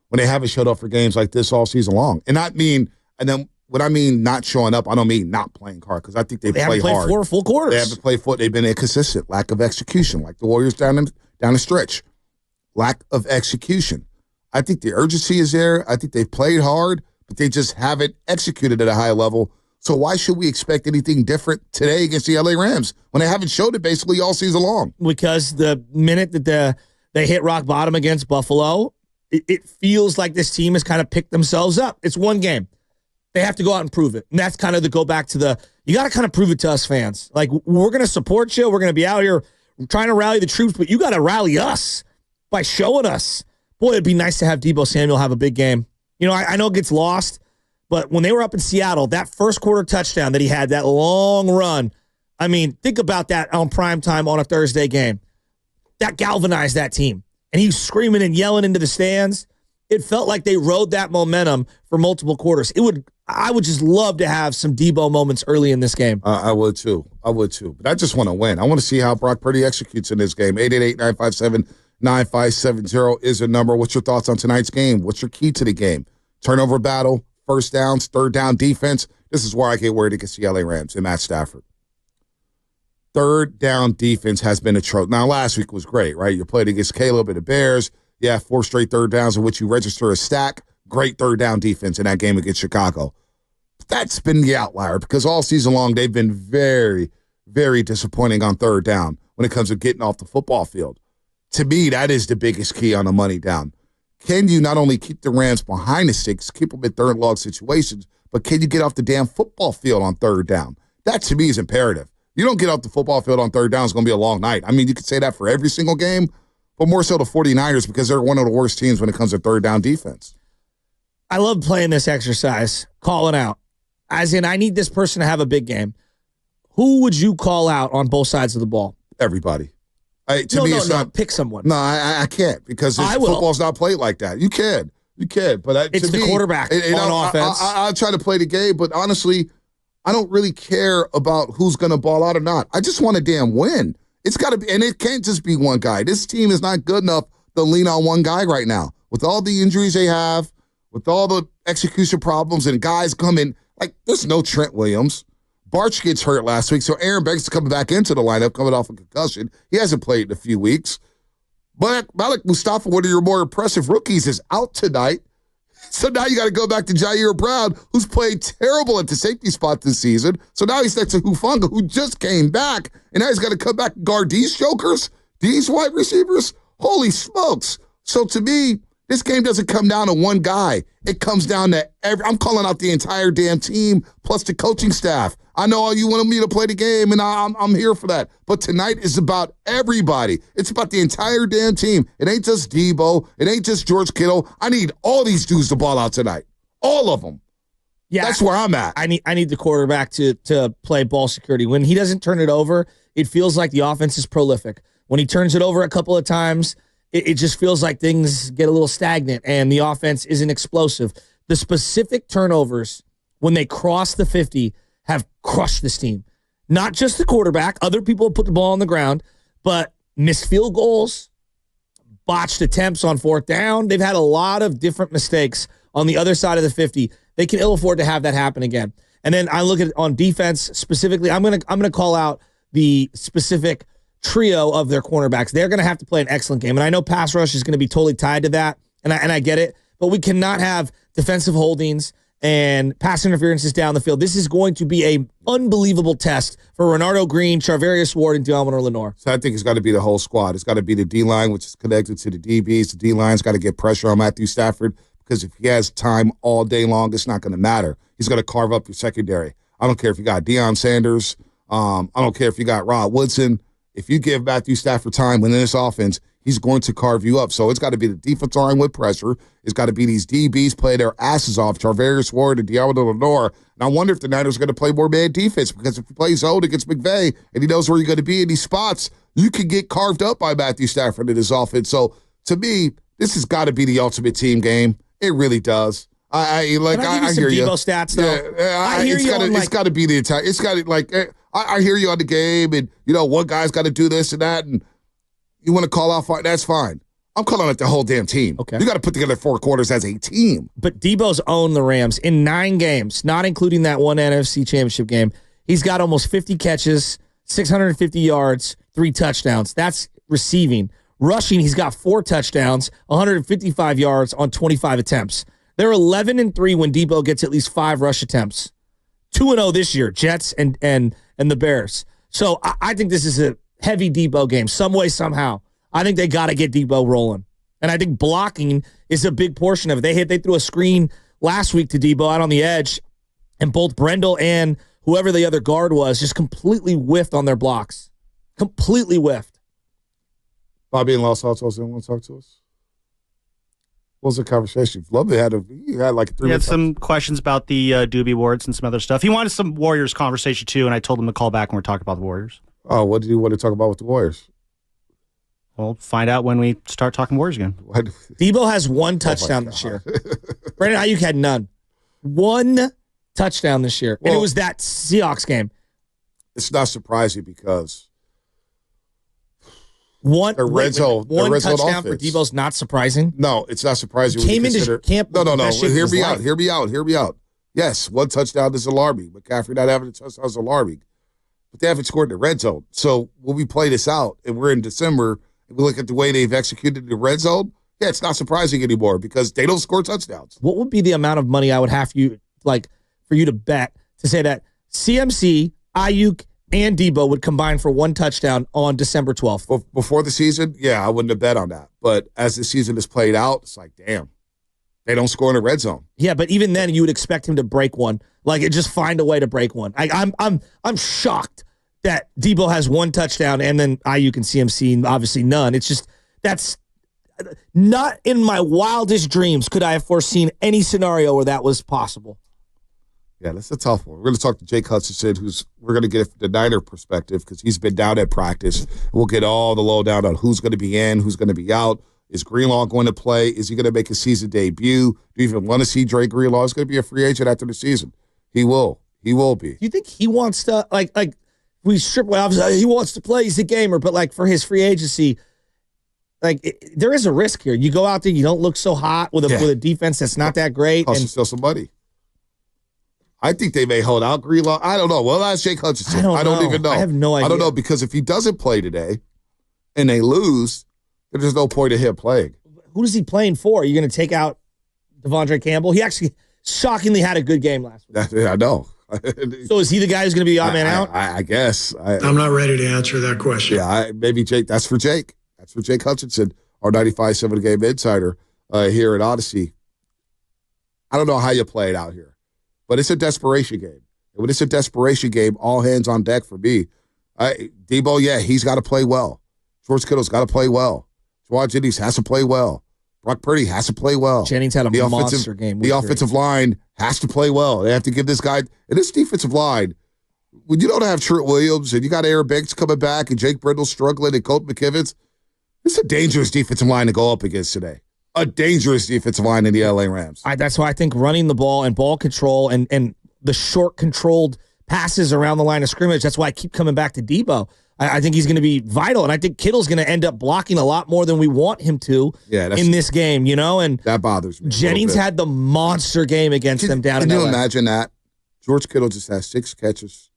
when they haven't showed up for games like this all season long? And then when I mean not showing up, I don't mean not playing hard, because I think they play hard. They haven't played 4 full quarters. They haven't played full. They've been inconsistent. Lack of execution, like the Warriors down the stretch. Lack of execution. I think the urgency is there. I think they've played hard, but they just haven't executed at a high level. So why should we expect anything different today against the LA Rams when they haven't showed it basically all season long? Because the minute that they hit rock bottom against Buffalo, it feels like this team has kind of picked themselves up. It's one game. They have to go out and prove it. And that's kind of the go back to you got to kind of prove it to us fans. Like, we're going to support you. We're going to be out here trying to rally the troops, but you got to rally us by showing us. Boy, it'd be nice to have Deebo Samuel have a big game. You know, I know it gets lost, but when they were up in Seattle, that first quarter touchdown that he had, that long run, I mean, think about that on primetime on a Thursday game. That galvanized that team. And he was screaming and yelling into the stands. It felt like they rode that momentum for multiple quarters. I would just love to have some Deebo moments early in this game. I would too. But I just want to win. I want to see how Brock Purdy executes in this game. 888-957-9570 is a number. What's your thoughts on tonight's game? What's your key to the game? Turnover battle, first downs, third down defense. This is where I get worried against the LA Rams and Matt Stafford. Third down defense has been a trope. Now, last week was great, right? You played against Caleb and the Bears. Yeah, 4 straight third downs in which you register a stack. Great third down defense in that game against Chicago. But that's been the outlier, because all season long they've been very, very disappointing on third down when it comes to getting off the football field. To me, that is the biggest key on the money down. Can you not only keep the Rams behind the sticks, keep them in third log situations, but can you get off the damn football field on third down? That, to me, is imperative. You don't get off the football field on third down, it's going to be a long night. I mean, you could say that for every single game, but more so the 49ers, because they're one of the worst teams when it comes to third down defense. I love playing this exercise, calling out. As in, I need this person to have a big game. Who would you call out on both sides of the ball? Everybody. It's not. Pick someone. No, I can't, because football's not played like that. You can, but it's the quarterback on offense. I'll try to play the game, but honestly, I don't really care about who's going to ball out or not. I just want a damn win. It's got to be, and it can't just be one guy. This team is not good enough to lean on one guy right now. With all the injuries they have, with all the execution problems and guys coming, like, there's no Trent Williams. Barch gets hurt last week, so Aaron Banks is coming back into the lineup, coming off a concussion. He hasn't played in a few weeks. Malik Mustafa, one of your more impressive rookies, is out tonight. So now you got to go back to Jair Brown, who's played terrible at the safety spot this season. So now he's next to Hufanga, who just came back, and now he's got to come back and guard these jokers, these wide receivers. Holy smokes. So to me, this game doesn't come down to one guy. It comes down to I'm calling out the entire damn team plus the coaching staff. I know you wanted me to play the game, and I'm here for that. But tonight is about everybody. It's about the entire damn team. It ain't just Deebo. It ain't just George Kittle. I need all these dudes to ball out tonight. All of them. Yeah, that's where I'm at. I need the quarterback to play ball security. When he doesn't turn it over, it feels like the offense is prolific. When he turns it over a couple of times, it just feels like things get a little stagnant and the offense isn't explosive. The specific turnovers, when they cross the 50, have crushed this team. Not just the quarterback. Other people have put the ball on the ground, but missed field goals, botched attempts on fourth down. They've had a lot of different mistakes on the other side of the 50. They can ill afford to have that happen again. And then I look at on defense specifically. I'm gonna call out the specific trio of their cornerbacks. They're going to have to play an excellent game. And I know pass rush is going to be totally tied to that, and I get it, but we cannot have defensive holdings and pass interferences down the field. This is going to be a unbelievable test for Renardo Green, Charvarius Ward, and Deommodore Lenoir. So I think it's got to be the whole squad. It's got to be the D-line, which is connected to the DBs. The D-line's got to get pressure on Matthew Stafford because if he has time all day long, it's not going to matter. He's going to carve up your secondary. I don't care if you got Deion Sanders. I don't care if you got Rod Woodson. If you give Matthew Stafford time within this offense, he's going to carve you up. So it's got to be the defensive line with pressure. It's got to be these DBs play their asses off, Charvarius Ward and Deommodore Lenoir. And I wonder if the Niners are going to play more man defense because if he plays zone against McVay and he knows where you're going to be in these spots, you can get carved up by Matthew Stafford in his offense. So to me, this has got to be the ultimate team game. It really does. I hear you. Deebo stats though. Yeah, I hear you. It's got to be the entire. It's got to I hear you on the game, and one guy's got to do this and that, and you want to call out fight. That's fine. I'm calling out the whole damn team. Okay, you got to put together 4 quarters as a team. But Deebo's owned the Rams in 9 games, not including that one NFC Championship game. He's got almost 50 catches, 650 yards, 3 touchdowns. That's receiving. Rushing, he's got 4 touchdowns, 155 yards on 25 attempts. They're 11-3 when Deebo gets at least 5 rush attempts. 2-0 this year, Jets and the Bears. So I think this is a heavy Deebo game, some way, somehow. I think they got to get Deebo rolling. And I think blocking is a big portion of it. They threw a screen last week to Deebo out on the edge, and both Brendel and whoever the other guard was just completely whiffed on their blocks. Completely whiffed. Bobby and Los Altos didn't want to talk to us? What was the conversation? Lovely had like a 3 minute. He had some questions about the Doobie Awards and some other stuff. He wanted some Warriors conversation too, and I told him to call back when we're talking about the Warriors. Oh, what did you want to talk about with the Warriors? We'll find out when we start talking Warriors again. Deebo has 1 touchdown this year. Brandon Ayuk had none. 1 touchdown this year. And it was that Seahawks game. It's not surprising because one touchdown for Deebo's not surprising. No, it's not surprising. Came into camp. No. Hear me out. Yes, 1 touchdown is alarming. McCaffrey not having a touchdown is alarming. But they haven't scored in the red zone. So when we play this out and we're in December and we look at the way they've executed the red zone, yeah, it's not surprising anymore because they don't score touchdowns. What would be the amount of money I would have for you to bet to say that CMC, Ayuk, and Deebo would combine for 1 touchdown on December 12th? Before the season, yeah, I wouldn't have bet on that. But as the season is played out, it's like, damn, they don't score in the red zone. Yeah, but even then, you would expect him to break one. Just find a way to break one. I'm shocked that Deebo has 1 touchdown and then Ayuk and CMC obviously none. It's just that's not in my wildest dreams could I have foreseen any scenario where that was possible. Yeah, that's a tough one. We're going to talk to Jake Hutchinson, we're going to get the Niner perspective because he's been down at practice. We'll get all the lowdown on who's going to be in, who's going to be out. Is Greenlaw going to play? Is he going to make a season debut? Do you even want to see Drake Greenlaw? He's going to be a free agent after the season. He will. He will be. Do you think he wants to, we strip away, obviously, he wants to play, he's a gamer, but for his free agency, there is a risk here. You go out there, you don't look so hot with a defense that's not that great. Cost yourself some money. I think they may hold out Greenlaw. I don't know. Well, that's Jake Hutchinson. I don't even know. I have no idea. I don't know because if he doesn't play today and they lose, There's no point in him playing. Who is he playing for? Are you going to take out Devondre Campbell? He actually shockingly had a good game last week. I know. So is he the guy who's going to be the odd man out? I guess. I'm not ready to answer that question. Yeah, maybe Jake. That's for Jake. That's for Jake Hutchinson, our 95.7 Game Insider here at Odyssey. I don't know how you play it out here, but it's a desperation game. And when it's a desperation game, all hands on deck for me. Deebo, yeah, he's got to play well. George Kittle's got to play well. Jawad Jennings has to play well. Brock Purdy has to play well. Jennings had a monster game. The offensive line has to play well. They have to give this guy, and this defensive line, when you don't have Trent Williams and you got Aaron Banks coming back and Jake Brindle struggling and Colt McKivitz, it's a dangerous defensive line to go up against today. A dangerous defensive line in the LA Rams. That's why I think running the ball and ball control and the short controlled passes around the line of scrimmage, that's why I keep coming back to Deebo. I think he's going to be vital, and I think Kittle's going to end up blocking a lot more than we want him to in this game, and that bothers me. Jennings had the monster game against them down in LA. Can you imagine that? George Kittle just has 6 catches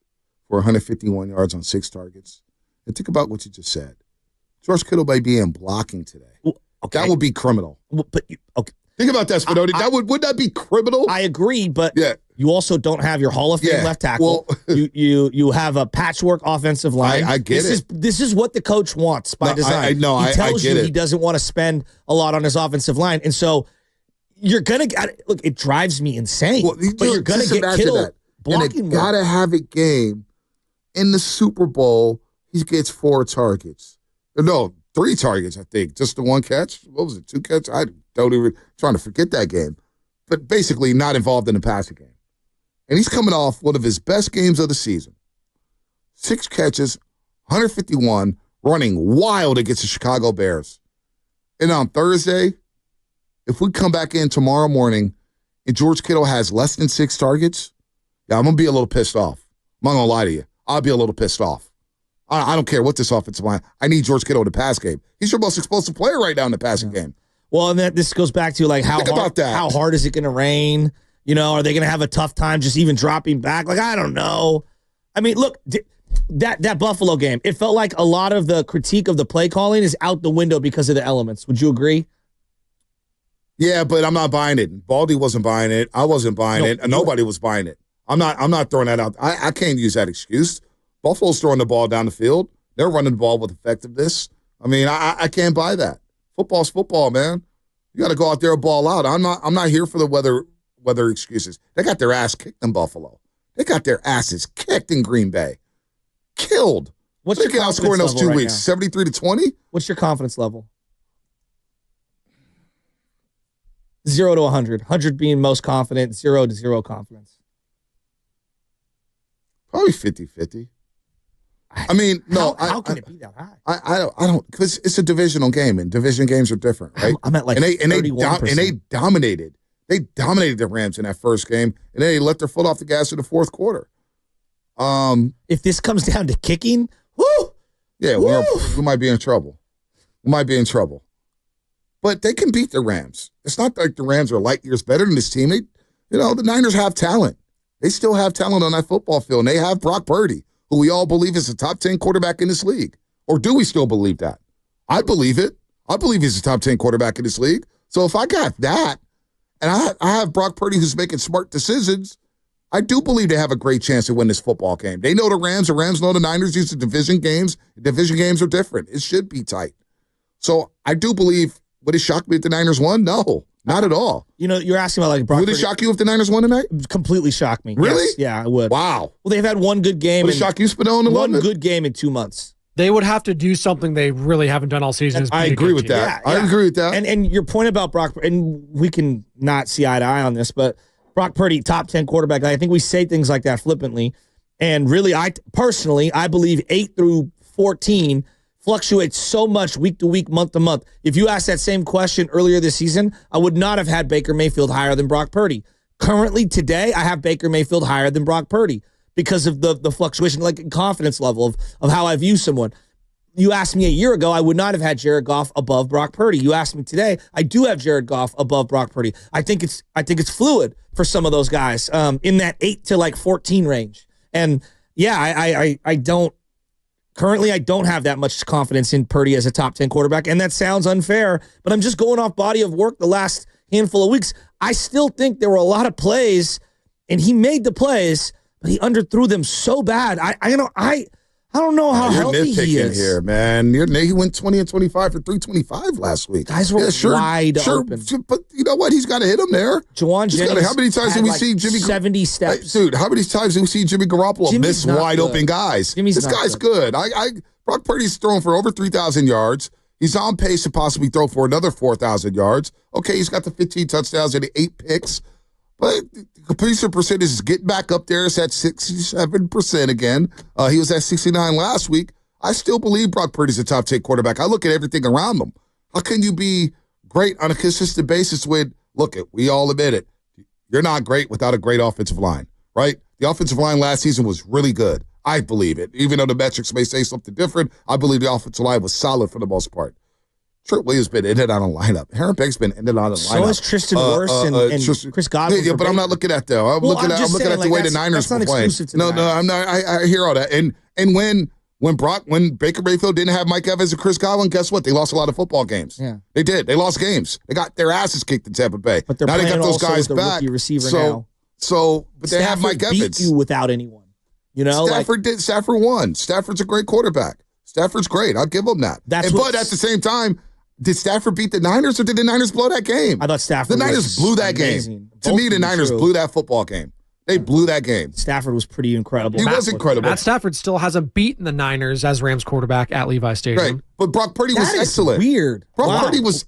for 151 yards on 6 targets. And think about what you just said. George Kittle may be in blocking today. Okay. That would be criminal. Okay. Think about that, Spinoni. Would that be criminal? I agree, but you also don't have your Hall of Fame left tackle. Well, you have a patchwork offensive line. I get it. This is what the coach wants by design. He tells you he doesn't want to spend a lot on his offensive line, and so you're gonna look. It drives me insane. Well, but you're gonna get Kittle blocking more. Gotta have it game in the Super Bowl. He gets 4 targets. No, 3 targets. I think just the 1 catch. What was it? 2 catches? I don't even trying to forget that game. But basically, not involved in the passing game. And he's coming off one of his best games of the season. 6 catches, 151, running wild against the Chicago Bears. And on Thursday, if we come back in tomorrow morning and George Kittle has less than 6 targets, I'm going to be a little pissed off. I'm not going to lie to you. I'll be a little pissed off. I don't care what this offensive line. I need George Kittle in the pass game. He's your most explosive player right now in the passing game. Well, and this goes back to how hard is it going to rain? Are they going to have a tough time just even dropping back? I don't know. I mean, look, that Buffalo game, it felt like a lot of the critique of the play calling is out the window because of the elements. Would you agree? Yeah, but I'm not buying it. Baldy wasn't buying it. I wasn't buying it. Nobody was buying it. I'm not throwing that out. I can't use that excuse. Buffalo's throwing the ball down the field. They're running the ball with effectiveness. I mean, I can't buy that. Football's football, man. You got to go out there and ball out. I'm not here for the weather excuses. They got their ass kicked in Buffalo. They got their asses kicked in Green Bay. Killed. What's your confidence level those 2 right weeks? 73-20? What's your confidence level? 0 to 100. 100 being most confident, 0 to 0 confidence. Probably 50-50. I mean, no. How can it be that high? I don't, because it's a divisional game, and division games are different, right? I'm at 31%. And they dominated. They dominated the Rams in that first game, and then they let their foot off the gas in the fourth quarter. If this comes down to kicking, woo! Yeah, we might be in trouble. We might be in trouble. But they can beat the Rams. It's not like the Rams are light years better than this team. The Niners have talent. They still have talent on that football field, and they have Brock Purdy, who we all believe is a top 10 quarterback in this league. Or do we still believe that? I believe it. I believe he's a top 10 quarterback in this league. So if I got that, and I have Brock Purdy who's making smart decisions, I do believe they have a great chance to win this football game. They know the Rams know the Niners. These are division games. Division games are different. It should be tight. So I do believe, would it shock me if the Niners won? No, not at all. You're asking about Brock Purdy. Would it shock you if the Niners won tonight? Completely shock me. Really? Yes. Yeah, I would. Wow. Well, they've had one good game. Would it shock you, Spinone? One good game in 2 months. They would have to do something they really haven't done all season. I agree with that. Yeah. I agree with that. And your point about Brock, and we can not see eye to eye on this, but Brock Purdy, top 10 quarterback. I think we say things like that flippantly. And really, I believe 8 through 14 fluctuates so much week to week, month to month. If you asked that same question earlier this season, I would not have had Baker Mayfield higher than Brock Purdy. Currently, today, I have Baker Mayfield higher than Brock Purdy because of the fluctuation, like confidence level of how I view someone. You asked me a year ago, I would not have had Jared Goff above Brock Purdy. You asked me today, I do have Jared Goff above Brock Purdy. I think it's fluid for some of those guys in that 8 to 14 range. And yeah, I don't Currently, I don't have that much confidence in Purdy as a top 10 quarterback, and that sounds unfair, but I'm just going off body of work the last handful of weeks. I still think there were a lot of plays, and he made the plays, but he underthrew them so bad. I don't know how healthy he is here, man. He went 20 and 25 for 325 last week. Guys were wide open. But you know what? He's got to hit him there. Jawan Jennings. How many times did we see Jimmy 70 steps? Dude, how many times did we see Jimmy Garoppolo miss wide open guys? This guy's good. Brock Purdy's throwing for over 3,000 yards. He's on pace to possibly throw for another 4,000 yards. Okay, he's got the 15 touchdowns and the 8 picks. But the completion percentage is getting back up there. It's at 67% again. He was at 69 last week. I still believe Brock Purdy's a top 10 quarterback. I look at everything around him. How can you be great on a consistent basis when, we all admit it, you're not great without a great offensive line, right? The offensive line last season was really good. I believe it. Even though the metrics may say something different, I believe the offensive line was solid for the most part. Trent Williams been in and out of the lineup. Aaron Beck's been in and out of the lineup. So is Tristan Wirfs and Chris Godwin. Yeah, but I'm not looking at that. I'm looking at the way the Niners were playing. No, I'm not. I hear all that. And when Baker Mayfield didn't have Mike Evans and Chris Godwin, guess what? They lost a lot of football games. Yeah, they did. They lost games. They got their asses kicked in Tampa Bay. But now they got those guys back. Receiver now. But they have Mike Evans. Beat you without anyone. You know, Stafford won. Stafford's a great quarterback. Stafford's great. I'll give him that. But at the same time, did Stafford beat the Niners or did the Niners blow that game? I thought Stafford. The Niners blew that game. To me, the Niners blew that football game. They blew that game. Stafford was pretty incredible. He was incredible. Matt Stafford still hasn't beaten the Niners as Rams quarterback at Levi Stadium. Right. But Brock Purdy was excellent. Weird. Brock Purdy was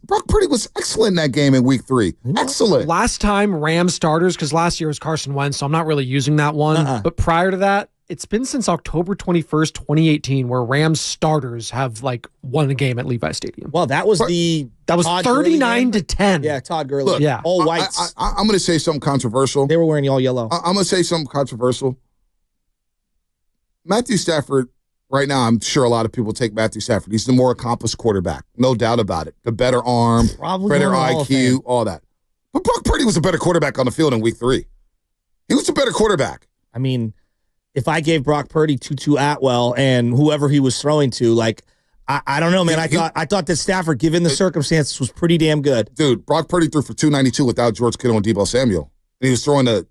excellent in that game in week 3. Excellent. Last time Rams starters, because last year was Carson Wentz, so I'm not really using that one. But prior to that, it's been since October 21st, 2018, where Rams starters have won a game at Levi Stadium. Well, that was 39-10. Yeah, Todd Gurley. Look, all whites. I'm going to say something controversial. They were wearing all yellow. I'm going to say something controversial. Matthew Stafford, right now, I'm sure a lot of people take Matthew Stafford. He's the more accomplished quarterback, no doubt about it. The better arm, better IQ, all that. But Brock Purdy was a better quarterback on the field in week 3. He was a better quarterback. I mean, if I gave Brock Purdy Tutu Atwell and whoever he was throwing to, I don't know, man. I thought that Stafford, given the circumstances, was pretty damn good. Dude, Brock Purdy threw for 292 without George Kittle and Deebo Samuel. And he was throwing a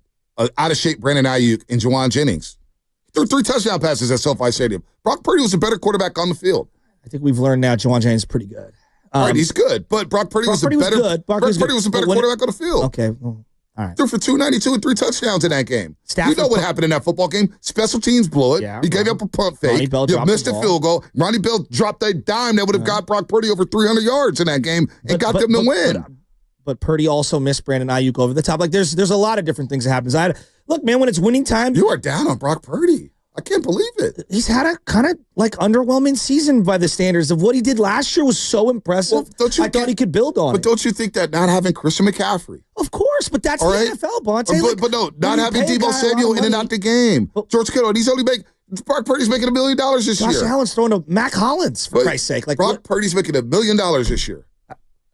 out-of-shape Brandon Ayuk and Jawan Jennings. He threw 3 touchdown passes at SoFi Stadium. Brock Purdy was a better quarterback on the field. I think we've learned now Jawan Jennings is pretty good. Right, he's good. But Brock Purdy was a better quarterback on the field. Okay, well, all right. Threw for 292 and 3 touchdowns in that game. You know what happened in that football game? Special teams blew it. Yeah, he gave up a punt fake. You missed a field goal. Ronnie Bell dropped a dime that would have got Brock Purdy over 300 yards in that game and got them to win. But Purdy also missed Brandon Ayuk over the top. There's a lot of different things that happens. Look, man, when it's winning time, you are down on Brock Purdy. I can't believe it. He's had a kind of underwhelming season by the standards of what he did last year was so impressive. Well, I thought he could build on it. But don't you think that not having Christian McCaffrey? Of course, but that's the NFL, Bonte. But no, not having Deebo Samuel in and out the game. George Kittle, Brock Purdy's making $1 million this year. Josh Allen's throwing to Mac Hollins, for Christ's sake. Brock Purdy's making $1 million this year.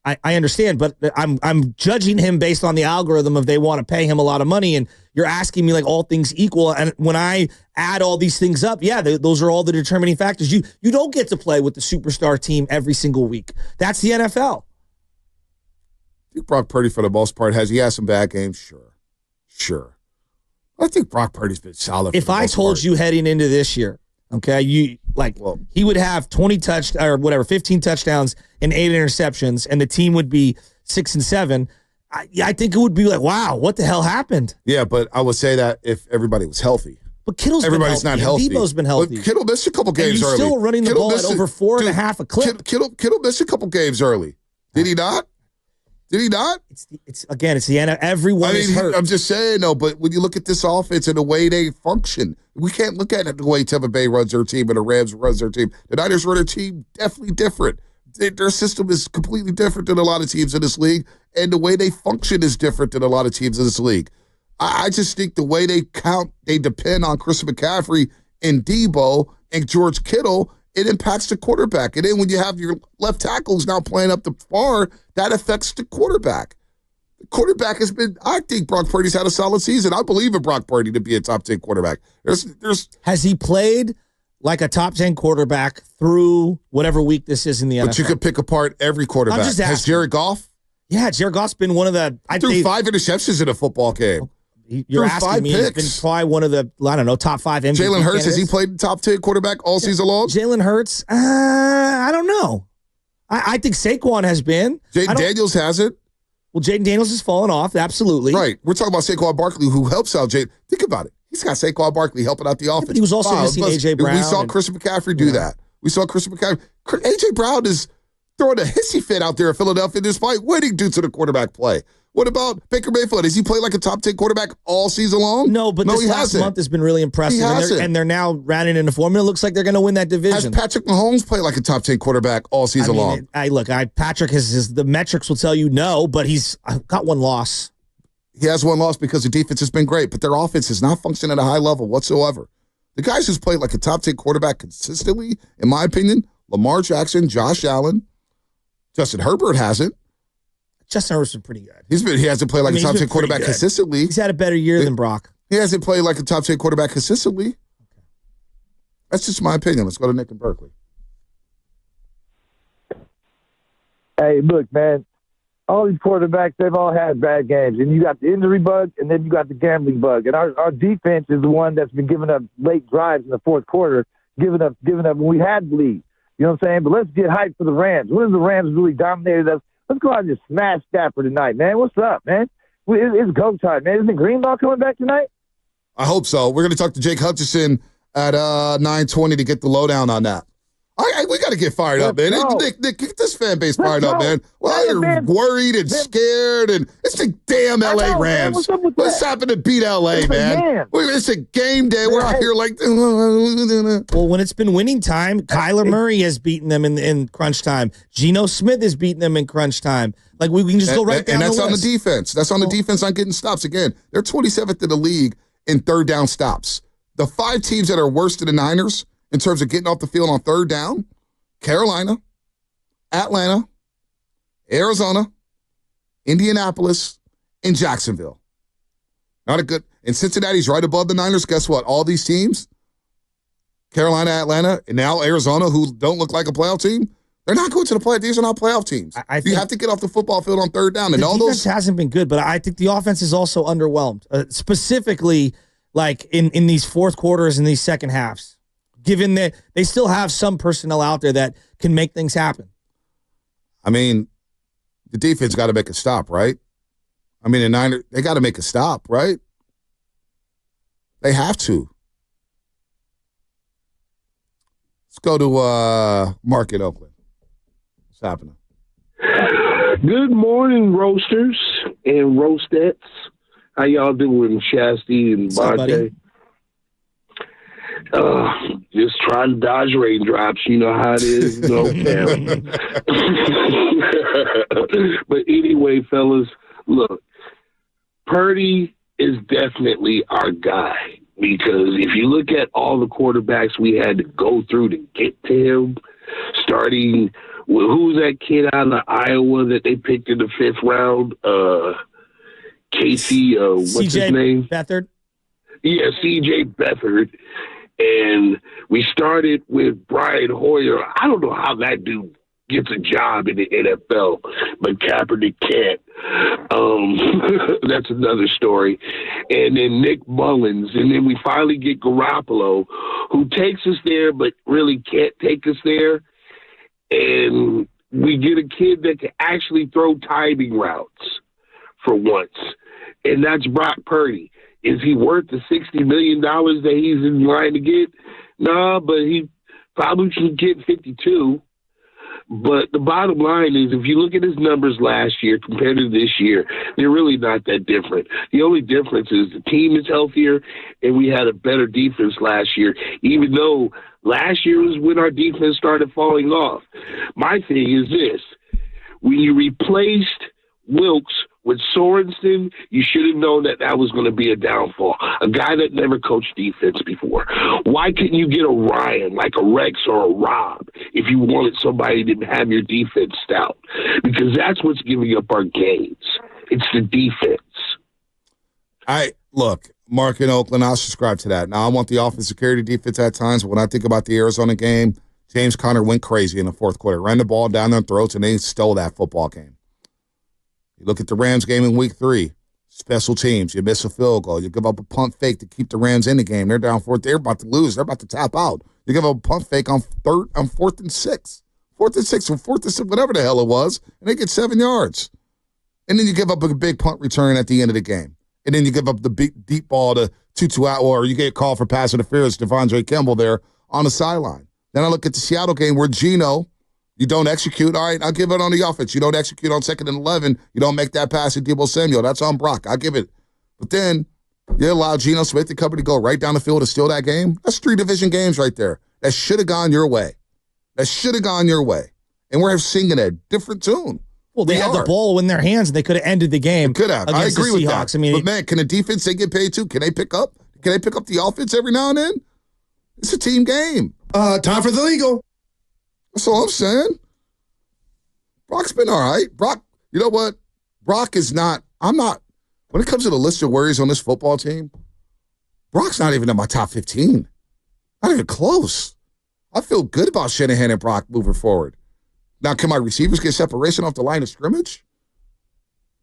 I understand, but I'm judging him based on the algorithm of they want to pay him a lot of money, and you're asking me all things equal. And when I add all these things up, those are all the determining factors. You don't get to play with the superstar team every single week. That's the NFL. I think Brock Purdy, for the most part, has some bad games. Sure. I think Brock Purdy's been solid. If I told you heading into this year, okay, he would have 15 touchdowns and 8 interceptions, and the team would be 6-7. I think it would be wow, what the hell happened? Yeah, but I would say that if everybody was healthy. But everybody's not healthy. Deebo's been healthy. But Kittle missed a couple games early. Still running the ball at over 4.5 a clip. Kittle missed a couple games early. Did he not? It's the end. Everyone is hurt. I'm just saying, but when you look at this offense and the way they function, we can't look at it the way Tampa Bay runs their team and the Rams runs their team. The Niners run their team definitely different. Their system is completely different than a lot of teams in this league, and the way they function is different than a lot of teams in this league. I just think the way they depend on Chris McCaffrey and Deebo and George Kittle, it impacts the quarterback. And then when you have your left tackles now playing up the far, that affects the quarterback. The quarterback I think Brock Purdy's had a solid season. I believe in Brock Purdy to be a top 10 quarterback. Has he played like a top 10 quarterback through whatever week this is in the NFL. But you could pick apart every quarterback. I'm just Has asking. Jared Goff? Yeah, Jared Goff's been one of the. Threw 5 interceptions in a football game. You're threw 5 asking me. He's picks. been probably one of the, I don't know, top 5 MVP Jalen Hurts, has he candidates. played top 10 quarterback all season long? Jalen Hurts, I don't know. I think Saquon has been. Jaden Daniels hasn't. Well, Jaden Daniels has fallen off, absolutely. Right. We're talking about Saquon Barkley, who helps out Jaden. Think about it. He's got Saquon Barkley helping out the offense. but he was also missing A.J. Brown We saw and- Christian McCaffrey do that. We saw Christian McCaffrey. A.J. Brown is throwing a hissy fit out there in Philadelphia despite winning due to the quarterback play. What about Baker Mayfield? Has he played like a top 10 quarterback all season long? No, but this he last hasn't. month has been really impressive. He hasn't. And they're now running in the formula. It looks like they're going to win that Has division. Patrick Mahomes played like a top 10 quarterback all season long? Patrick the metrics will tell you no, but he's got one loss. He has one loss because the defense has been great, but their offense is not functioning at a high level whatsoever. The guys who's played like a top 10 quarterback consistently, in my opinion, Lamar Jackson, Josh Allen, Justin Herbert hasn't. Justin Herbert's been pretty good. He hasn't played like a he's top been 10 quarterback pretty good. consistently. He's had a better year than Brock. He hasn't played like a top 10 quarterback consistently. That's just my opinion. Let's go to Nick and Berkeley. Hey, look, man, all these quarterbacks, they've all had bad games. And you got the injury bug, and then you got the gambling bug. And our defense is the one that's been giving up late drives in the fourth quarter, giving up when we had the lead. You know what I'm saying? But let's get hyped for the Rams. When has the Rams really dominated us? Let's go out and just smash Stafford tonight, man. What's up, man? It's go time, man. Isn't Greenlaw coming back tonight? I hope so. We're going to talk to Jake Hutchison at 9:20 to get the lowdown on that. We got to get fired up, man. Nick, get this fan base fired up, man. Well, you're worried and scared, and it's the damn L.A. Rams. What's happened to beat L.A., man? It's a game day. We're out here like... Well, when it's been winning time, Kyler Murray has beaten them in crunch time. Geno Smith has beaten them in crunch time. Like, we can just go right down the list. And that's on the defense. That's on the defense on getting stops. Again, they're 27th in the league in third down stops. The 5 teams that are worse than the Niners in terms of getting off the field on third down: Carolina, Atlanta, Arizona, Indianapolis, and Jacksonville. Not a good. And Cincinnati's right above the Niners. Guess what? All these teams, Carolina, Atlanta, and now Arizona, who don't look like a playoff team, they're not going to the playoff. These are not playoff teams. You have to get off the football field on third down. And The all defense those hasn't been good, but I think the offense is also underwhelmed, specifically like in these fourth quarters and these second halves, given that they still have some personnel out there that can make things happen. I mean, the defense got to make a stop, right? I mean, the Niners, they got to make a stop, right? They have to. Let's go to Mark in Oakland. What's happening? Good morning, roasters and roastettes. How y'all doing, Shasty and Bonte? Just trying to dodge raindrops. You know how it is. But anyway, fellas, look, Purdy is definitely our guy, because if you look at all the quarterbacks we had to go through to get to him, starting with who's that kid out of Iowa that they picked in the 5th round? Casey, what's his name? Beathard. Yeah, C.J. Beathard. And we started with Brian Hoyer. I don't know how that dude gets a job in the NFL, but Kaepernick can't. That's another story. And then Nick Mullins. And then we finally get Garoppolo, who takes us there but really can't take us there. And we get a kid that can actually throw timing routes for once. And that's Brock Purdy. Is he worth the $60 million that he's in line to get? No, but he probably should get 52. But the bottom line is, if you look at his numbers last year compared to this year, they're really not that different. The only difference is the team is healthier, and we had a better defense last year, even though last year was when our defense started falling off. My thing is this. When you replaced Wilkes with Sorensen, you should have known that that was going to be a downfall. A guy that never coached defense before. Why couldn't you get a Ryan, like a Rex or a Rob, if you wanted somebody to have your defense stout? Because that's what's giving up our games. It's the defense. Look, Mark in Oakland, I'll subscribe to that. Now, I want the offensive security defense at times, but when I think about the Arizona game, James Conner went crazy in the fourth quarter, ran the ball down their throats, and they stole that football game. You look at the Rams game in week 3, special teams, you miss a field goal, you give up a punt fake to keep the Rams in the game. They're down 4th. They're about to lose. They're about to tap out. You give up a punt fake on 4th and 6. 4th and 6 or 4th and 6, whatever the hell it was, and they get 7 yards. And then you give up a big punt return at the end of the game. And then you give up the big deep ball to Tutu Atwell, or you get called for pass interference, Devondre Campbell there on the sideline. Then I look at the Seattle game where Geno, you don't execute. All right, I'll give it on the offense. You don't execute on 2nd and 11. You don't make that pass to Deebo Samuel. That's on Brock. I'll give it. But then you allow Geno Smith and company to go right down the field to steal that game. That's 3 division games right there. That should have gone your way. And we're singing a different tune. Well, they had the ball in their hands, and they could have ended the game. Could have. I agree with that. I mean, but man, can the defense, they get paid too? Can they pick up? Can they pick up the offense every now and then? It's a team game. Time for the legal. That's all I'm saying. Brock's been all right. Brock, you know what? Brock is not. I'm not. When it comes to the list of worries on this football team, Brock's not even in my top 15. Not even close. I feel good about Shanahan and Brock moving forward. Now, can my receivers get separation off the line of scrimmage?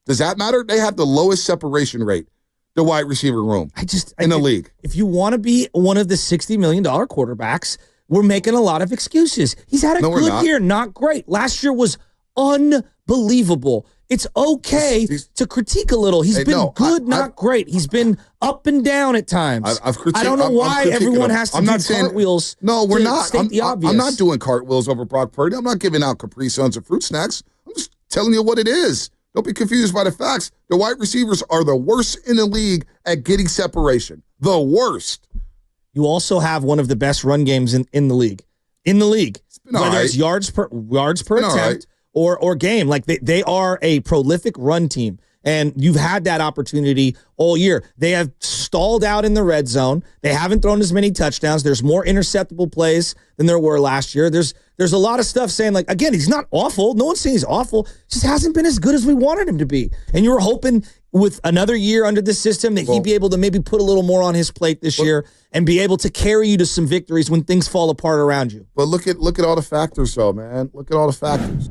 Does that matter? They have the lowest separation rate, the wide receiver room in the league. If you want to be one of the $60 million quarterbacks, we're making a lot of excuses. He's had a good year, not great. Last year was unbelievable. It's okay to critique a little. He's been good, not great. He's been up and down at times. I don't know why everyone has to do cartwheels. No, we're not. State the obvious. I'm not doing cartwheels over Brock Purdy. I'm not giving out Capri Suns or fruit snacks. I'm just telling you what it is. Don't be confused by the facts. The wide receivers are the worst in the league at getting separation. The worst. You also have one of the best run games in the league. Whether it's yards per attempt or game. Like they are a prolific run team. And you've had that opportunity all year. They have stalled out in the red zone. They haven't thrown as many touchdowns. There's more interceptable plays than there were last year. There's a lot of stuff saying, like, again, he's not awful. No one's saying he's awful. Just hasn't been as good as we wanted him to be. And you were hoping with another year under the system that he'd be able to maybe put a little more on his plate this year and be able to carry you to some victories when things fall apart around you. But look at all the factors, though, man. Look at all the factors.